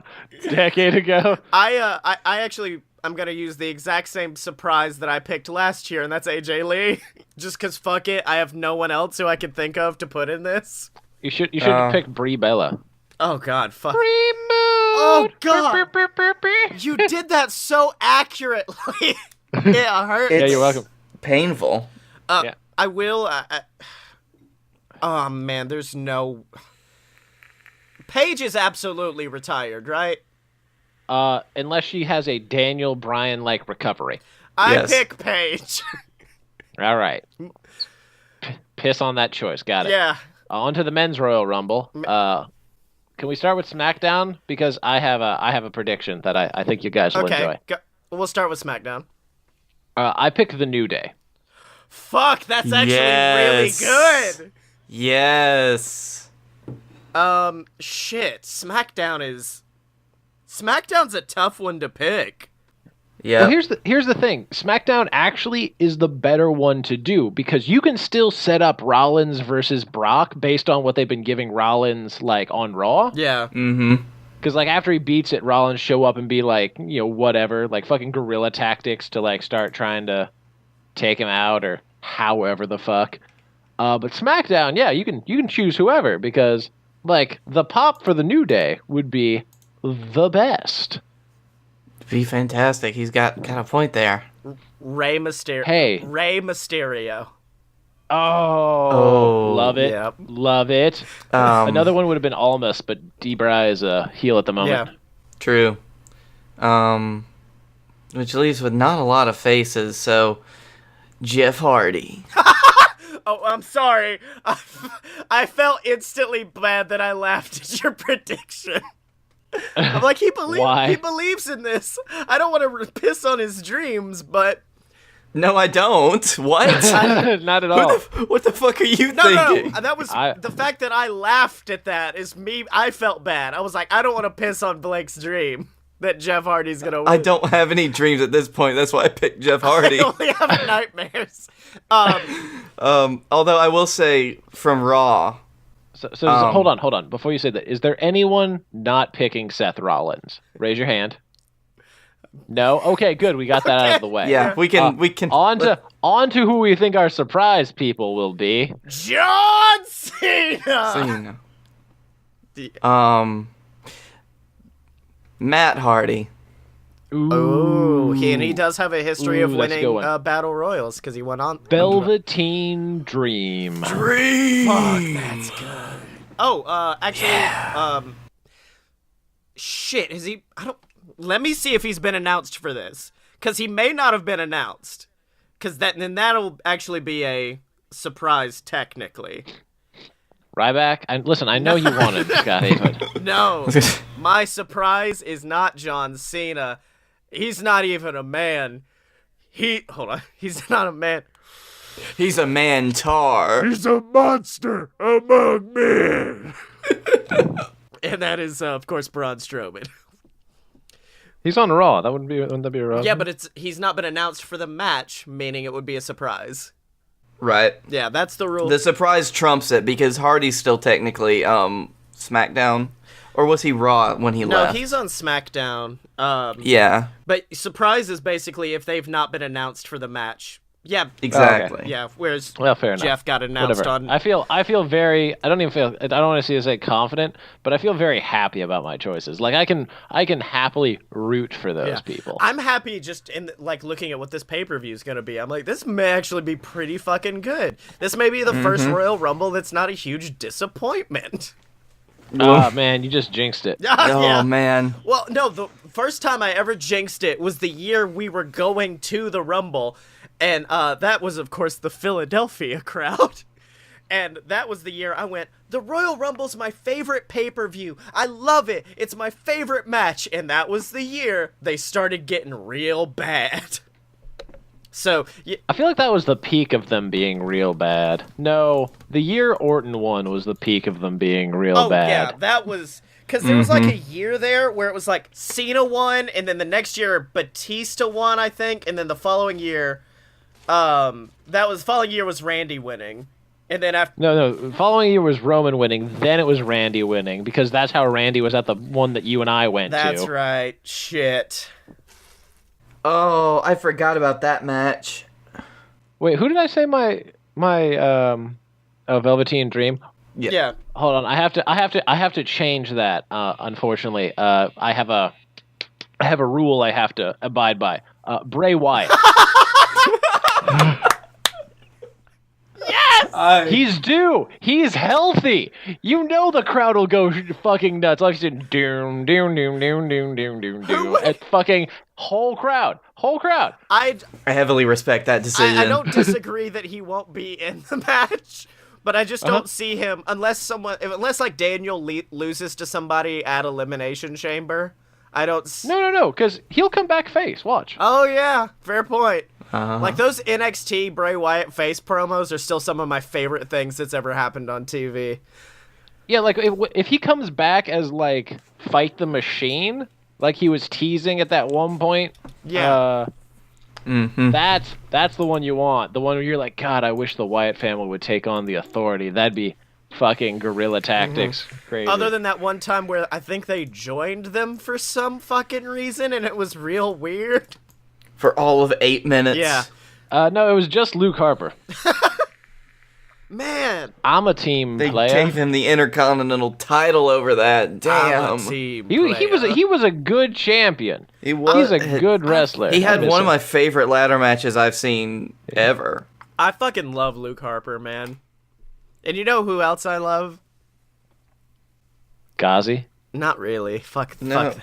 a decade ago. I actually... I'm gonna use the exact same surprise that I picked last year, and that's AJ Lee. Just cause fuck it, I have no one else who I can think of to put in this. You should pick Brie Bella. Oh god, fuck. Brie Moon. Oh god, you did that so accurately. It hurt. Yeah, you're welcome. Painful. Yeah. I will. Oh man, there's no. Paige is absolutely retired, right? Unless she has a Daniel Bryan-like recovery. I pick Paige. All right. Piss on that choice. Got it. Yeah. On to the Men's Royal Rumble. Can we start with SmackDown? Because I have a prediction that I think you guys will enjoy. We'll start with SmackDown. I pick the New Day. Fuck, that's actually really good. Yes. Shit. SmackDown's a tough one to pick. Yeah. Well, here's the thing. SmackDown actually is the better one to do because you can still set up Rollins versus Brock based on what they've been giving Rollins like on Raw. Yeah. Mm-hmm. Because like after he beats it, Rollins show up and be like, whatever, like fucking guerrilla tactics to like start trying to take him out or however the fuck. But SmackDown, yeah, you can choose whoever because like the pop for the New Day would be the best. Be fantastic. He's got a point there. Rey Mysterio. Hey. Rey Mysterio. Oh, love it. Yep. Love it. Another one would have been Almas, but D-Bry is a heel at the moment. Yeah. True. Which leaves with not a lot of faces, so Jeff Hardy. Oh, I'm sorry. I felt instantly bad that I laughed at your prediction. I'm like, Why? he believes in this. I don't want to piss on his dreams, but... No, I don't. What? Not at all. What the fuck are you No, thinking? that was the fact that I laughed at that is me. I felt bad. I was like, I don't want to piss on Blake's dream that Jeff Hardy's gonna win. I don't have any dreams at this point. That's why I picked Jeff Hardy. I only have nightmares. Although I will say from Raw. So hold on. Before you say that, is there anyone not picking Seth Rollins? Raise your hand. No? Okay, good. We got that out of the way. Yeah, we can. On to who we think our surprise people will be. John Cena. Matt Hardy. Oh, he does have a history of that's a good winning one. battle royals because he went on Velveteen Dream. Fuck, that's good. Oh, actually, shit, is he? Let me see if he's been announced for this, because he may not have been announced, because then that'll actually be a surprise technically. Ryback? Listen, I know you wanted Scottye, but... No, my surprise is not John Cena. He's not even a man. Hold on, he's not a man. He's a man-tar. He's a monster among men. And that is, of course, Braun Strowman. He's on Raw. Wouldn't that be a Raw? Yeah, but he's not been announced for the match, meaning it would be a surprise. Right. Yeah, that's the rule. The surprise trumps it because Hardy's still technically SmackDown. Or was he Raw when he left? No, he's on SmackDown. Yeah. But surprise is basically if they've not been announced for the match. Yeah. Exactly. Okay. Yeah, whereas fair enough. Jeff got announced Whatever. on... I feel very... I don't want to say confident, but I feel very happy about my choices. Like, I can happily root for those people. I'm happy just looking at what this pay-per-view is going to be. I'm like, this may actually be pretty fucking good. This may be the first Royal Rumble that's not a huge disappointment. Oh, man, you just jinxed it. Oh, man. Well, no, the first time I ever jinxed it was the year we were going to the Rumble, and that was, of course, the Philadelphia crowd. And that was the year I went, the Royal Rumble's my favorite pay-per-view. I love it. It's my favorite match. And that was the year they started getting real bad. So, I feel like that was the peak of them being real bad. No, the year Orton won was the peak of them being real bad. Yeah, that was... Because there was like a year there where it was like Cena won, and then the next year Batista won, I think, and then the following year... following year was Randy winning. And then after... No, following year was Roman winning, then it was Randy winning, because that's how Randy was at the one that you and I went to. That's right. Shit. Oh, I forgot about that match. Wait, who did I say my Velveteen Dream? Yeah. Hold on, I have to change that. Unfortunately, I have a rule I have to abide by. Bray Wyatt. Yes! He's due. He's healthy. You know the crowd will go fucking nuts. Like you said, doom, doom, doom, doom, doom, doom, doom, doom. It's fucking whole crowd. I heavily respect that decision. I don't disagree that he won't be in the match, but I just don't see him unless like Daniel loses to somebody at Elimination Chamber. I don't. No, because he'll come back face. Watch. Oh yeah, fair point. Uh-huh. Like those NXT Bray Wyatt face promos are still some of my favorite things that's ever happened on TV. Yeah, like if he comes back as like Fight the Machine, like he was teasing at that one point. Yeah. That's the one you want. The one where you're like, God, I wish the Wyatt family would take on the Authority. That'd be fucking guerrilla tactics. Crazy. Other than that one time where I think they joined them for some fucking reason and it was real weird. For all of 8 minutes. Yeah. No, it was just Luke Harper. Man. I'm a team They player. gave him the Intercontinental title over that. Damn. He was a good champion. He was. He's a good wrestler. He had I miss one of him. my favorite ladder matches I've seen ever. I fucking love Luke Harper, man. And you know who else I love? Ghazi. Not really. Fuck.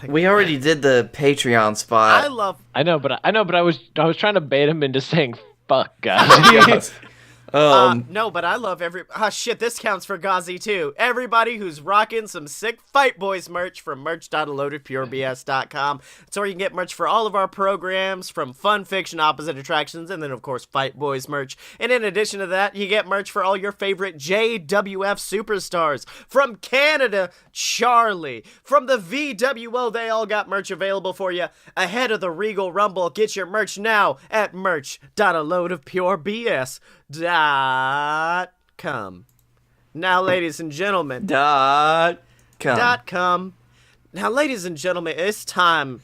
We already did the Patreon spot. I love. I know, but I was trying to bait him into saying fuck Ghazi. No, but I love shit, this counts for Ghazi too. Everybody who's rocking some sick Fight Boys merch from merch.loadedpurebs.com. It's where you can get merch for all of our programs, from Fun Fiction, Opposite Attractions, and then of course Fight Boys merch. And in addition to that, you get merch for all your favorite JWF superstars. From Canada, Charlie. From the VWO, they all got merch available for you ahead of the Regal Rumble. Get your merch now at merch.aloadedpurebs.com. Now, ladies and gentlemen. .com. Now, ladies and gentlemen, it's time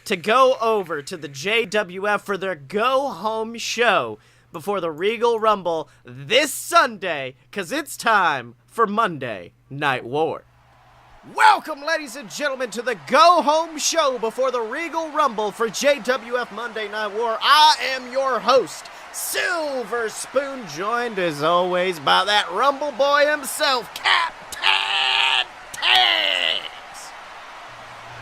to go over to the JWF for their go-home show before the Regal Rumble this Sunday, because it's time for Monday Night War. Welcome, ladies and gentlemen, to the go-home show before the Regal Rumble for JWF Monday Night War. I am your host, Silver Spoon, joined as always by that Rumble boy himself, Captain Tibbs.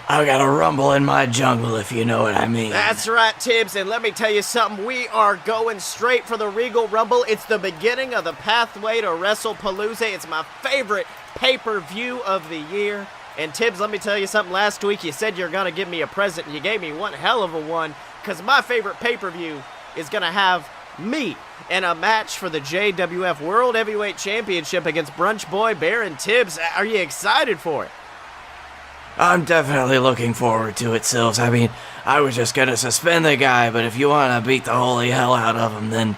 I got a rumble in my jungle, if you know what I mean. That's right, Tibbs, and let me tell you something. We are going straight for the Regal Rumble. It's the beginning of the pathway to WrestlePalooza. It's my favorite pay-per-view of the year. And Tibbs, let me tell you something. Last week you said you're going to give me a present, and you gave me one hell of a one, because my favorite pay-per-view is going to have me in a match for the JWF World Heavyweight Championship against Brunch Boy Baron Tibbs. Are you excited for it? I'm definitely looking forward to it, Sills. I mean, I was just gonna suspend the guy, but if you want to beat the holy hell out of him, then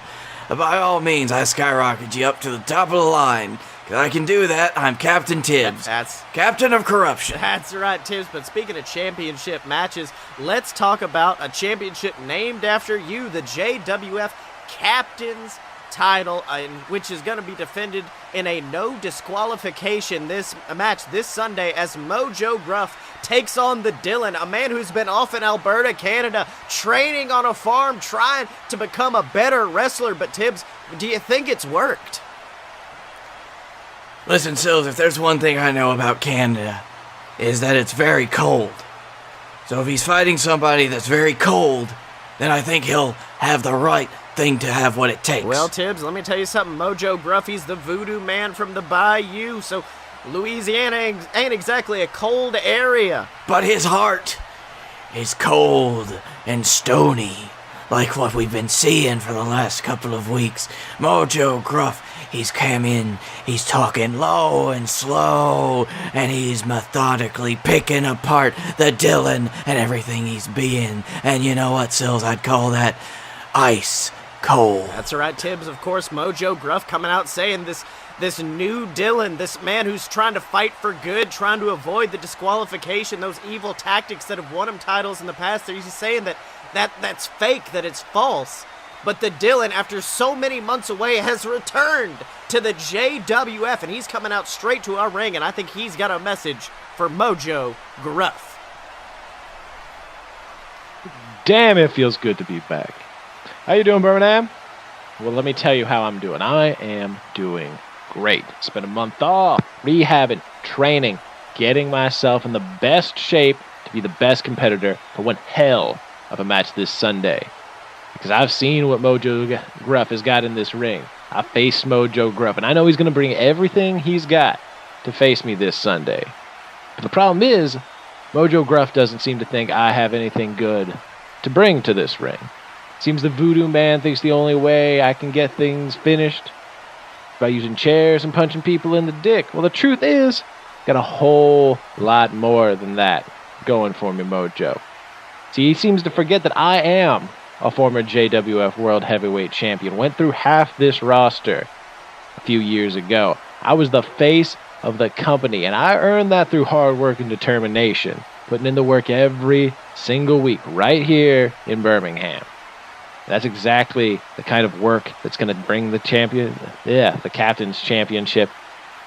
by all means, I skyrocket you up to the top of the line. 'Cause I can do that. I'm Captain Tibbs. That's Captain of Corruption. That's right, Tibbs. But speaking of championship matches, let's talk about a championship named after you, the JWF Captain's title, which is going to be defended in a no disqualification match this Sunday as Mojo Gruff takes on the Dylan, a man who's been off in Alberta, Canada, training on a farm, trying to become a better wrestler. But Tibbs, do you think it's worked? Listen, Sills, if there's one thing I know about Canada, is that it's very cold. So if he's fighting somebody that's very cold, then I think he'll have the right thing to have what it takes. Well, Tibbs, let me tell you something. Mojo Gruffy's the voodoo man from the Bayou, so Louisiana ain't exactly a cold area. But his heart is cold and stony, like what we've been seeing for the last couple of weeks. Mojo Gruff, he's come in, he's talking low and slow, and he's methodically picking apart the Dylan and everything he's being. And you know what, Sills, I'd call that ice cold. That's right, Tibbs. Of course, Mojo Gruff coming out saying this new Dylan, this man who's trying to fight for good, trying to avoid the disqualification, those evil tactics that have won him titles in the past. He's saying that's fake, that it's false. But the Dylan, after so many months away, has returned to the JWF, and he's coming out straight to our ring, and I think he's got a message for Mojo Gruff. Damn, it feels good to be back. How you doing, Birmingham? Well, let me tell you how I'm doing. I am doing great. Spent a month off, rehabbing, training, getting myself in the best shape to be the best competitor for one hell of a match this Sunday. Because I've seen what Mojo Gruff has got in this ring. I faced Mojo Gruff, and I know he's going to bring everything he's got to face me this Sunday. But the problem is, Mojo Gruff doesn't seem to think I have anything good to bring to this ring. Seems the voodoo man thinks the only way I can get things finished by using chairs and punching people in the dick. Well, the truth is, got a whole lot more than that. going for me, Mojo. See, he seems to forget that I am a former JWF World Heavyweight Champion. Went through half this roster a few years ago. I was the face of the company, and I earned that through hard work and determination, putting in the work every single week right here in Birmingham. That's exactly the kind of work that's going to bring the captain's championship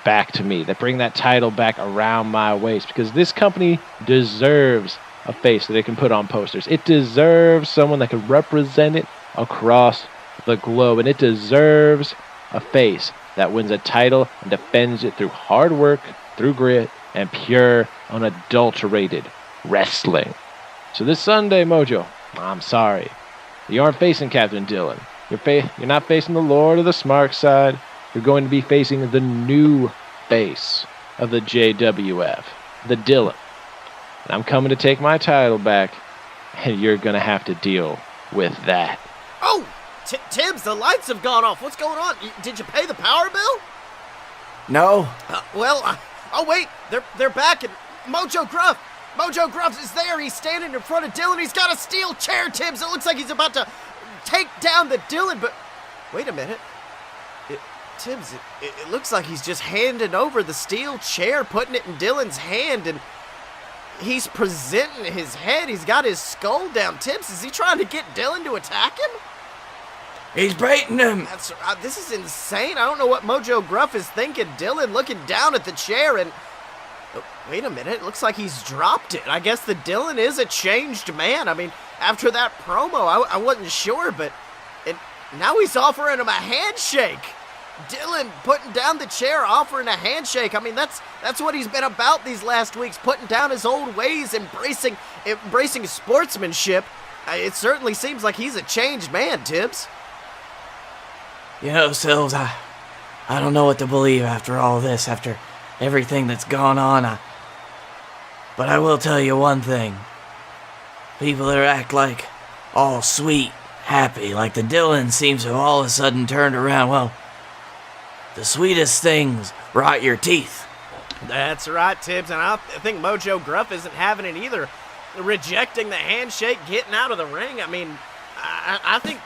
back to me, that bring that title back around my waist, because this company deserves a face that they can put on posters. It deserves someone that can represent it across the globe, and it deserves a face that wins a title and defends it through hard work, through grit, and pure, unadulterated wrestling. So this Sunday, Mojo, I'm sorry, you aren't facing Captain Dylan. You're not facing the Lord of the Smart Side. You're going to be facing the new face of the JWF, the Dylan. And I'm coming to take my title back, and you're going to have to deal with that. Oh, Tibbs, the lights have gone off. What's going on? Did you pay the power bill? No. Oh wait, they're back, and Mojo Gruff is there. He's standing in front of Dylan. He's got a steel chair, Tibbs. It looks like he's about to take down the Dylan, but wait a minute. Tibbs, it looks like he's just handing over the steel chair, putting it in Dylan's hand, and he's presenting his head. He's got his skull down. Tibbs, is he trying to get Dylan to attack him? He's baiting him. This is insane. I don't know what Mojo Gruff is thinking. Dylan looking down at the chair, and wait a minute. It looks like he's dropped it. I guess the Dylan is a changed man. I mean, after that promo, I wasn't sure, but now he's offering him a handshake. Dylan putting down the chair, offering a handshake. I mean, that's what he's been about these last weeks, putting down his old ways, embracing sportsmanship. It certainly seems like he's a changed man, Tibbs. You know, Sills, I don't know what to believe after all this, after everything that's gone on. But I will tell you one thing. People that act like all sweet, happy, like the Dylan seems to have all of a sudden turned around, well, the sweetest things rot your teeth. That's right, Tibbs, and I think Mojo Gruff isn't having it either. Rejecting the handshake, getting out of the ring. I mean, I think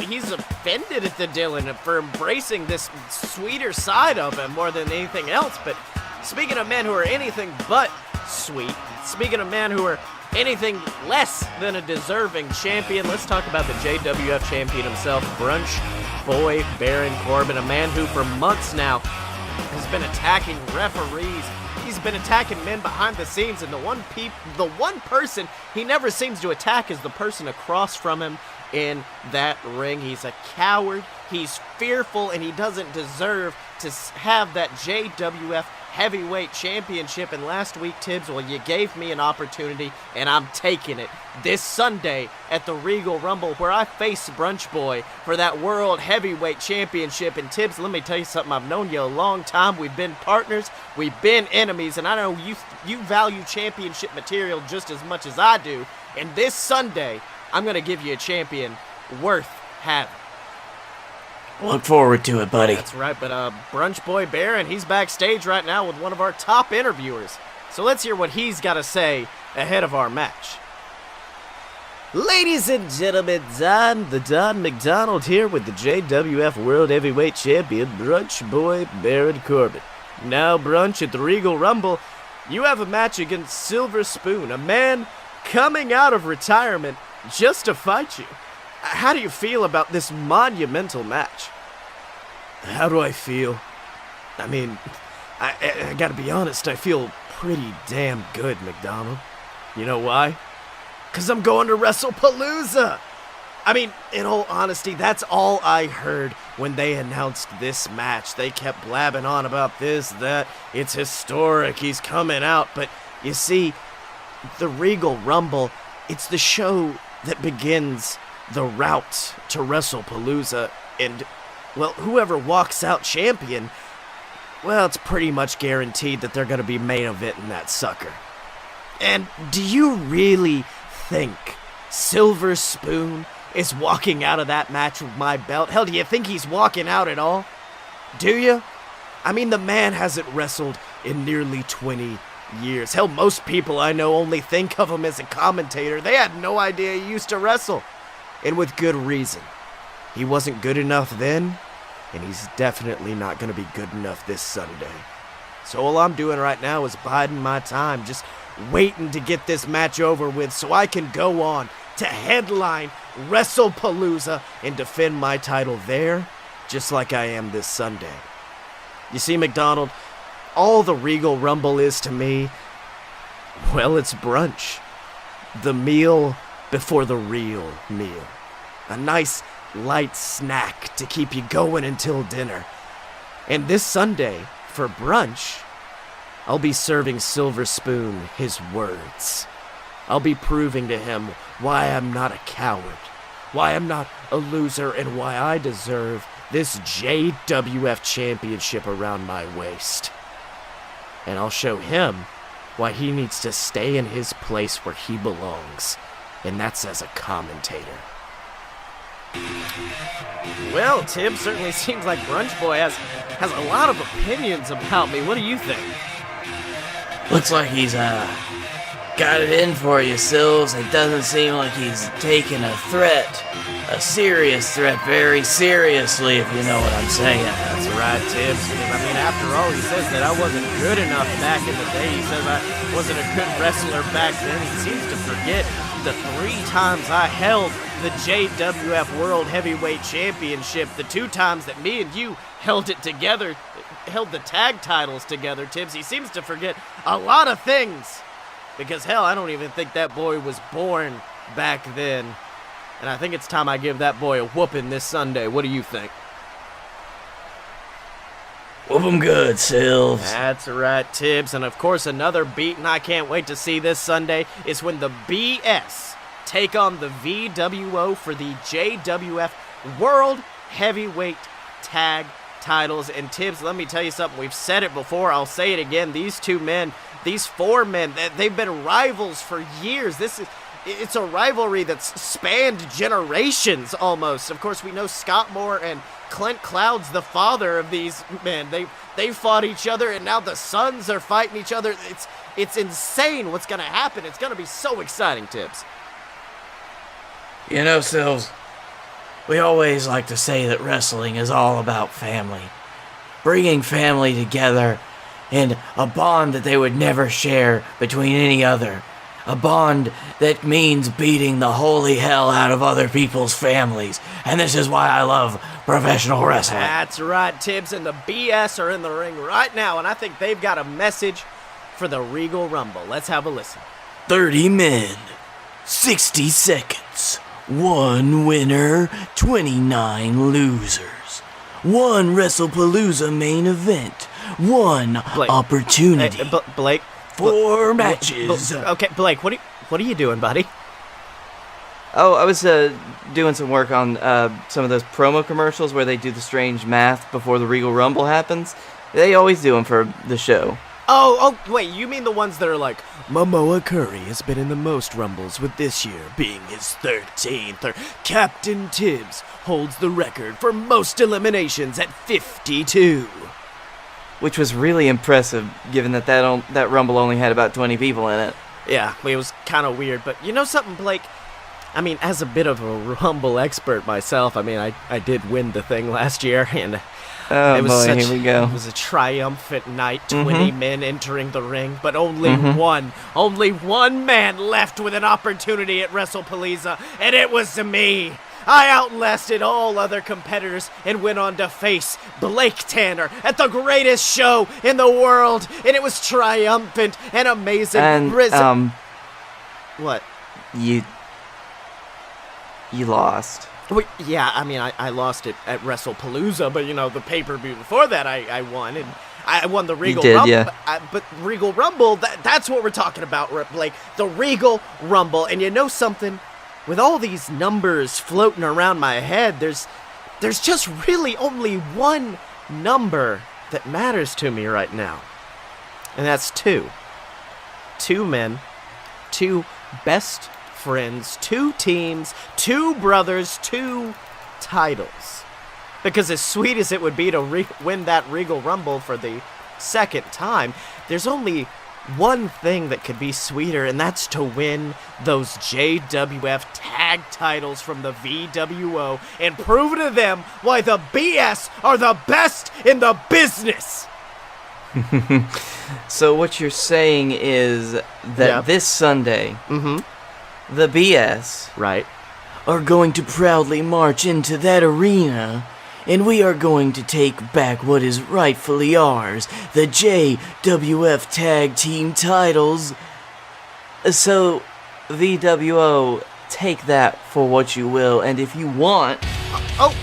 he's offended at the Dylan for embracing this sweeter side of him more than anything else. But speaking of men who are anything but sweet, speaking of men who are anything less than a deserving champion, let's talk about the JWF champion himself, Brunch Boy Baron Corbin, a man who for months now has been attacking referees. He's been attacking men behind the scenes, and the one person he never seems to attack is the person across from him in that ring. He's a coward, he's fearful, and he doesn't deserve to have that JWF Heavyweight Championship. And last week, Tibbs, well, you gave me an opportunity, and I'm taking it this Sunday at the Regal Rumble, where I face Brunch Boy for that World Heavyweight Championship. And Tibbs, let me tell you something. I've known you a long time. We've been partners. We've been enemies. And I know you value championship material just as much as I do. And this Sunday, I'm going to give you a champion worth having. Look forward to it, buddy. That's right, but Brunch Boy Baron, he's backstage right now with one of our top interviewers. So let's hear what he's got to say ahead of our match. Ladies and gentlemen, Don McDonald here with the JWF World Heavyweight Champion, Brunch Boy Baron Corbin. Now, Brunch, at the Regal Rumble, you have a match against Silver Spoon, a man coming out of retirement just to fight you. How do you feel about this monumental match? How do I feel? I mean, I gotta be honest, I feel pretty damn good, McDonald. You know why? 'Cause I'm going to WrestlePalooza! I mean, in all honesty, that's all I heard when they announced this match. They kept blabbing on about this, that, it's historic, he's coming out. But you see, the Regal Rumble, it's the show that begins the route to WrestlePalooza, and, well, whoever walks out champion, well, it's pretty much guaranteed that they're going to be main eventing that sucker. And do you really think Silver Spoon is walking out of that match with my belt? Hell, do you think he's walking out at all? Do you? I mean, the man hasn't wrestled in nearly 20 Years. Hell, most people I know only think of him as a commentator. They had no idea he used to wrestle. And with good reason. He wasn't good enough then, and he's definitely not going to be good enough this Sunday. So all I'm doing right now is biding my time, just waiting to get this match over with so I can go on to headline WrestlePalooza and defend my title there, just like I am this Sunday. You see, McDonald, all the Regal Rumble is to me, well, it's brunch. The meal before the real meal. A nice light snack to keep you going until dinner. And this Sunday, for brunch, I'll be serving Silver Spoon his words. I'll be proving to him why I'm not a coward, why I'm not a loser, and why I deserve this JWF championship around my waist. And I'll show him why he needs to stay in his place where he belongs, and that's as a commentator. Well, Tim, certainly seems like Brunch Boy has a lot of opinions about me. What do you think? Looks like he's got it in for you, Sills. It doesn't seem like he's taking a threat, a serious threat, very seriously, if you know what I'm saying. That's right, Tim. I mean, after all, he says that I wasn't good enough back in the day. He says I wasn't a good wrestler back then. He seems to forget the 3 times I held the JWF World Heavyweight Championship, the 2 times that me and you held it together, held the tag titles together, Tibbs. He seems to forget a lot of things. Because, hell, I don't even think that boy was born back then. And I think it's time I give that boy a whooping this Sunday. What do you think? Whoop 'em good, Sills. That's right, Tibbs. And, of course, another beating I can't wait to see this Sunday is when the BS take on the VWO for the JWF World Heavyweight Tag Titles. And, Tibbs, let me tell you something. We've said it before. I'll say it again. These 2 men, these 4 men, they've been rivals for years. It's a rivalry that's spanned generations almost. Of course, we know Scott Moore and Clint Cloud's the father of these men. They fought each other, and now the sons are fighting each other. It's insane what's going to happen. It's going to be so exciting, Tibbs. You know, Sills, we always like to say that wrestling is all about family. Bringing family together and a bond that they would never share between any other. A bond that means beating the holy hell out of other people's families. And this is why I love professional wrestling. That's right, Tibbs, and the BS are in the ring right now, and I think they've got a message for the Regal Rumble. Let's have a listen. 30 men, 60 seconds. 1 winner, 29 losers. 1 WrestlePalooza main event. 1 Blake. opportunity. Hey, Blake. 4 matches. Okay, Blake, what are you doing, buddy? Oh, I was doing some work on some of those promo commercials where they do the strange math before the Regal Rumble happens. They always do them for the show. Oh, wait, you mean the ones that are like, Momoa Curry has been in the most Rumbles, with this year being his 13th, or Captain Tibbs holds the record for most eliminations at 52. Which was really impressive, given that Rumble only had about 20 people in it. Yeah, it was kind of weird, but you know something, Blake? I mean, as a bit of a Rumble expert myself, I mean, I did win the thing last year, and here we go. It was a triumphant night, 20 men entering the ring, but only one man left with an opportunity at WrestlePalooza, and it was me. I outlasted all other competitors and went on to face Blake Tanner at the greatest show in the world, and it was triumphant and amazing. And, what? You lost. Well, yeah, I mean, I lost it at WrestlePalooza, but, you know, the pay-per-view before that I won, and I won the Regal Rumble. Yeah. But Regal Rumble, that's what we're talking about, Blake. The Regal Rumble, and you know something? With all these numbers floating around my head, there's just really only one number that matters to me right now. And that's 2. 2 men, 2 best friends, 2 teams, 2 brothers, 2 titles. Because as sweet as it would be to win that Regal Rumble for the second time, there's only one thing that could be sweeter, and that's to win those JWF tag titles from the VWO and prove to them why the BS are the best in the business. So what you're saying is that this Sunday, the BS Right. are going to proudly march into that arena, and we are going to take back what is rightfully ours, the JWF Tag Team titles. So, VWO, take that for what you will, and if you want... Oh,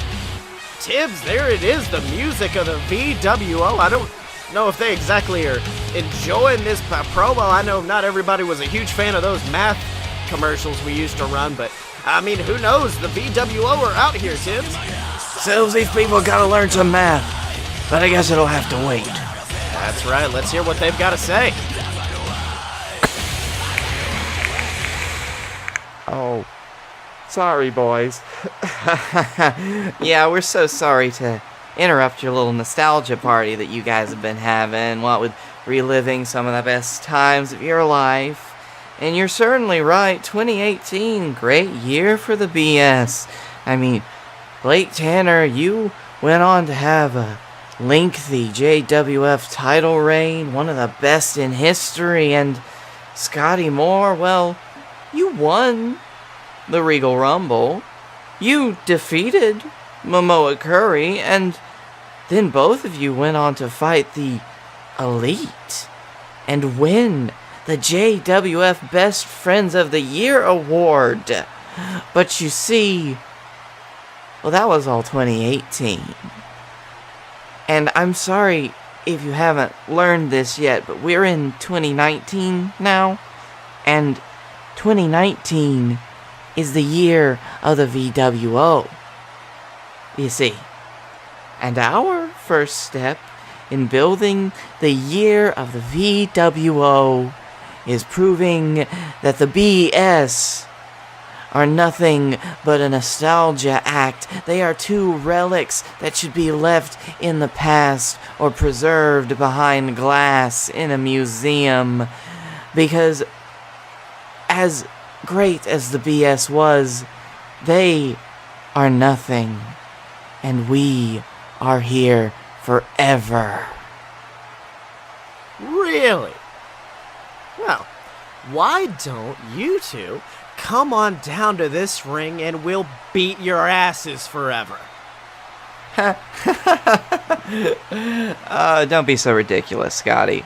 Tibbs, there it is, the music of the VWO. I don't know if they exactly are enjoying this promo. I know not everybody was a huge fan of those math commercials we used to run, but I mean, who knows? The VWO are out here, Tibbs. So these people gotta learn some math, but I guess it'll have to wait. That's right, let's hear what they've got to say. Oh, sorry, boys. Yeah, we're so sorry to interrupt your little nostalgia party that you guys have been having, what with reliving some of the best times of your life. And you're certainly right, 2018, great year for the BS. I mean, Blake Tanner, you went on to have a lengthy JWF title reign, one of the best in history, and Scottye Moore, well, you won the Regal Rumble. You defeated Momoa Curry, and then both of you went on to fight the Elite and win the JWF Best Friends of the Year award. But you see, well, that was all 2018. And I'm sorry if you haven't learned this yet, but we're in 2019 now, and 2019 is the year of the VWO. You see, and our first step in building the year of the VWO is proving that the BS are nothing but a nostalgia act. They are two relics that should be left in the past or preserved behind glass in a museum. Because as great as the BS was, they are nothing. And we are here forever. Really? Well, why don't you two come on down to this ring and we'll beat your asses forever? Don't be so ridiculous, Scottye.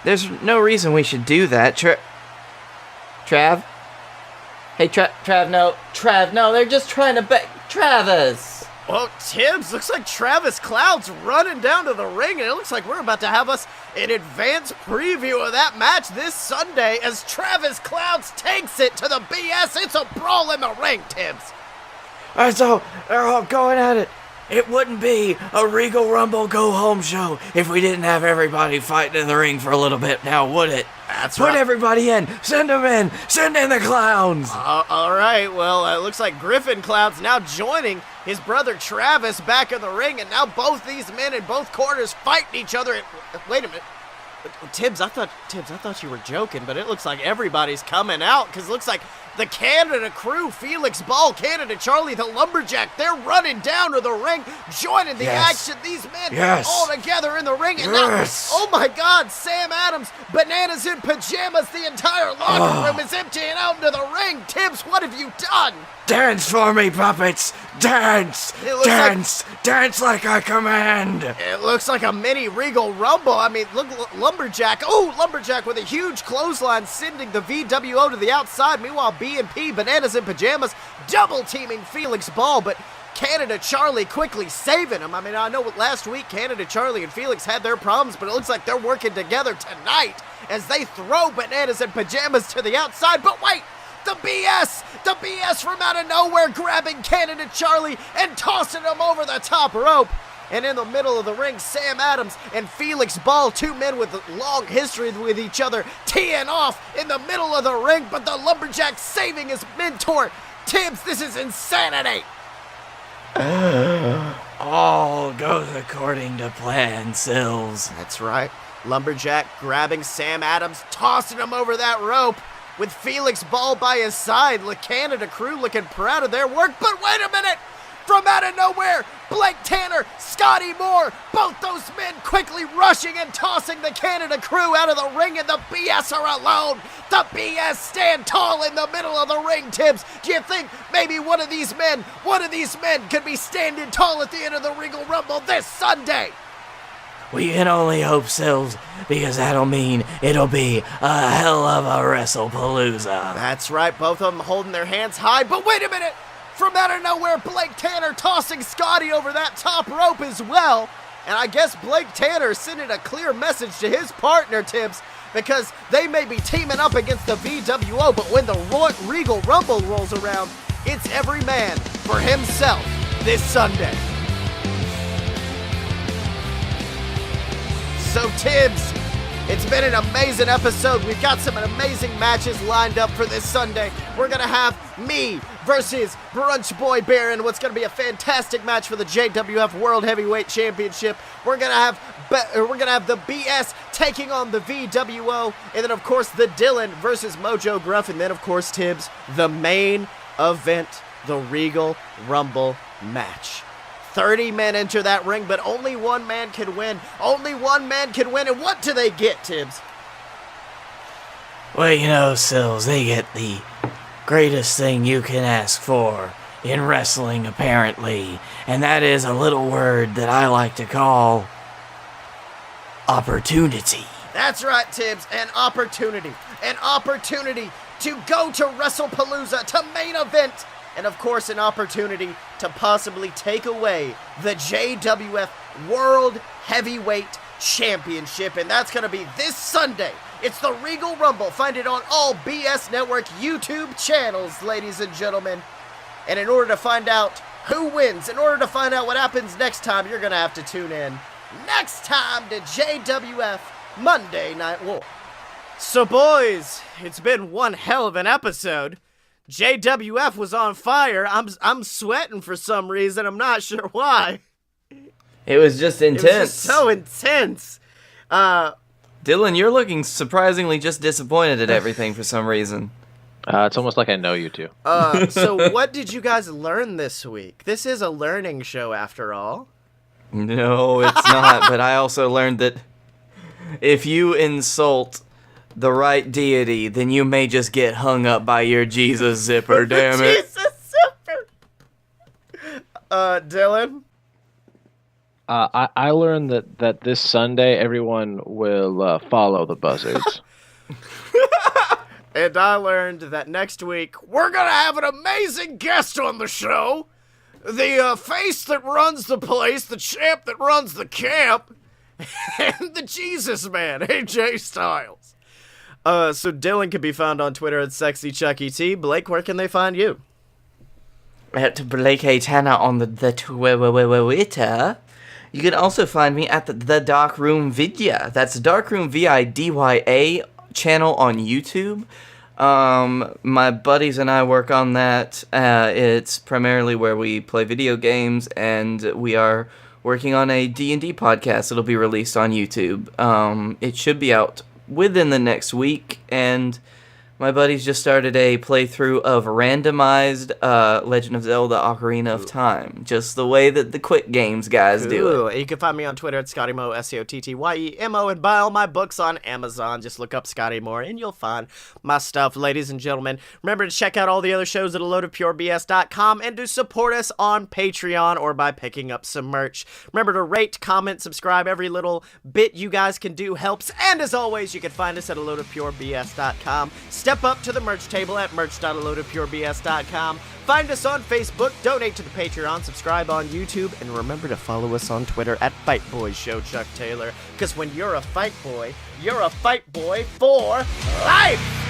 There's no reason we should do that. Trav? Hey, Trav, no, they're just trying to Travis! Well, Tibbs, looks like Travis Cloud's running down to the ring, and it looks like we're about to have us an advanced preview of that match this Sunday as Travis Clouds takes it to the BS. It's a brawl in the ring, Tibbs. Alright, so they're all going at it. It wouldn't be a Regal Rumble go-home show if we didn't have everybody fighting in the ring for a little bit now, would it? That's right. Put everybody in. Send them in. Send in the clowns. All right. Well, it looks like Griffin Cloud's now joining his brother Travis back in the ring, and now both these men in both corners fighting each other. Wait a minute. Tibbs, I thought you were joking, but it looks like everybody's coming out because it looks like the Canada crew, Felix Ball, Canada Charlie, the Lumberjack, they're running down to the ring, joining the action. These men all together in the ring. And now, oh my God, Sam Adams, bananas in pajamas. The entire locker room is emptying out into the ring. Tibbs, what have you done? Dance for me, puppets. Dance. Dance like I command. It looks like a mini Regal Rumble. I mean, look, Lumberjack. Oh, Lumberjack with a huge clothesline sending the VWO to the outside. Meanwhile, B&P, bananas in pajamas, double teaming Felix Ball, but Canada Charlie quickly saving him. I mean, I know last week Canada Charlie and Felix had their problems, but it looks like they're working together tonight as they throw bananas in pajamas to the outside. But wait! The BS from out of nowhere grabbing Canada Charlie and tossing him over the top rope. And in the middle of the ring, Sam Adams and Felix Ball, two men with a long history with each other, teeing off in the middle of the ring, but the Lumberjack saving his mentor. Tibbs, this is insanity. All goes according to plan, Sills. That's right. Lumberjack grabbing Sam Adams, tossing him over that rope. With Felix Ball by his side, the Canada crew looking proud of their work. But wait a minute! From out of nowhere, Blake Tanner, Scottye Moore, both those men quickly rushing and tossing the Canada crew out of the ring, and the BS are alone. The BS stand tall in the middle of the ring, Tibbs. Do you think maybe one of these men could be standing tall at the end of the Regal Rumble this Sunday? We can only hope, Sills, because that'll mean it'll be a hell of a WrestlePalooza. That's right, both of them holding their hands high, but wait a minute! From out of nowhere, Blake Tanner tossing Scottye over that top rope as well. And I guess Blake Tanner sending a clear message to his partner, Tibbs, because they may be teaming up against the VWO, but when the Regal Rumble rolls around, it's every man for himself this Sunday. So Tibbs, it's been an amazing episode. We've got some amazing matches lined up for this Sunday. We're going to have me versus Brunch Boy Baron. What's going to be a fantastic match for the JWF World Heavyweight Championship. We're going to have the BS taking on the VWO. And then, of course, the Dylan versus Mojo Gruff. And then, of course, Tibbs, the main event, the Regal Rumble match. 30 men enter that ring, but only one man can win. Only one man can win, and what do they get, Tibbs? Well, you know, Sills, they get the greatest thing you can ask for in wrestling, apparently, and that is a little word that I like to call opportunity. That's right, Tibbs, an opportunity. An opportunity to go to WrestlePalooza, to main event, and of course an opportunity to possibly take away the JWF World Heavyweight Championship, and that's going to be this Sunday. It's the Regal Rumble. Find it on all BS Network YouTube channels, ladies and gentlemen. And in order to find out who wins, in order to find out what happens next time, you're going to have to tune in next time to JWF Monday Night War. So boys, it's been one hell of an episode. JWF was on fire. I'm sweating for some reason. I'm not sure why. It was just intense. It was just so intense. Dylan, you're looking surprisingly just disappointed at everything for some reason. It's almost like I know you two. So what did you guys learn this week? This is a learning show after all. No, it's not. But I also learned that if you insult the right deity, then you may just get hung up by your Jesus zipper, damn it. Jesus zipper! Dylan? I learned that this Sunday everyone will follow the buzzards. And I learned that next week we're gonna have an amazing guest on the show. The face that runs the place, the champ that runs the camp, and the Jesus man, AJ Styles. So Dylan can be found on Twitter at SexyChuckyT. Blake, where can they find you? At Blake A. Tanner on the Twitter. You can also find me at the Darkroom Vidya. That's Darkroom VIDYA channel on YouTube. My buddies and I work on that. It's primarily where we play video games, and we are working on a D&D podcast. It'll be released on YouTube. It should be out within the next week, and my buddies just started a playthrough of randomized Legend of Zelda Ocarina of Time, just the way that the quick games guys do it. You can find me on Twitter at Scottye Moore, SCOTTYEMO, and buy all my books on Amazon. Just look up Scottye Moore, and you'll find my stuff, ladies and gentlemen. Remember to check out all the other shows at AloadofPureBS.com, and to support us on Patreon or by picking up some merch. Remember to rate, comment, subscribe. Every little bit you guys can do helps. And as always, you can find us at AloadofPureBS.com. Step up to the merch table at merch.aloadofpurebs.com. Find us on Facebook, donate to the Patreon, subscribe on YouTube, and remember to follow us on Twitter at Fight Boy Show Chuck Taylor. Because when you're a fight boy, you're a fight boy for life!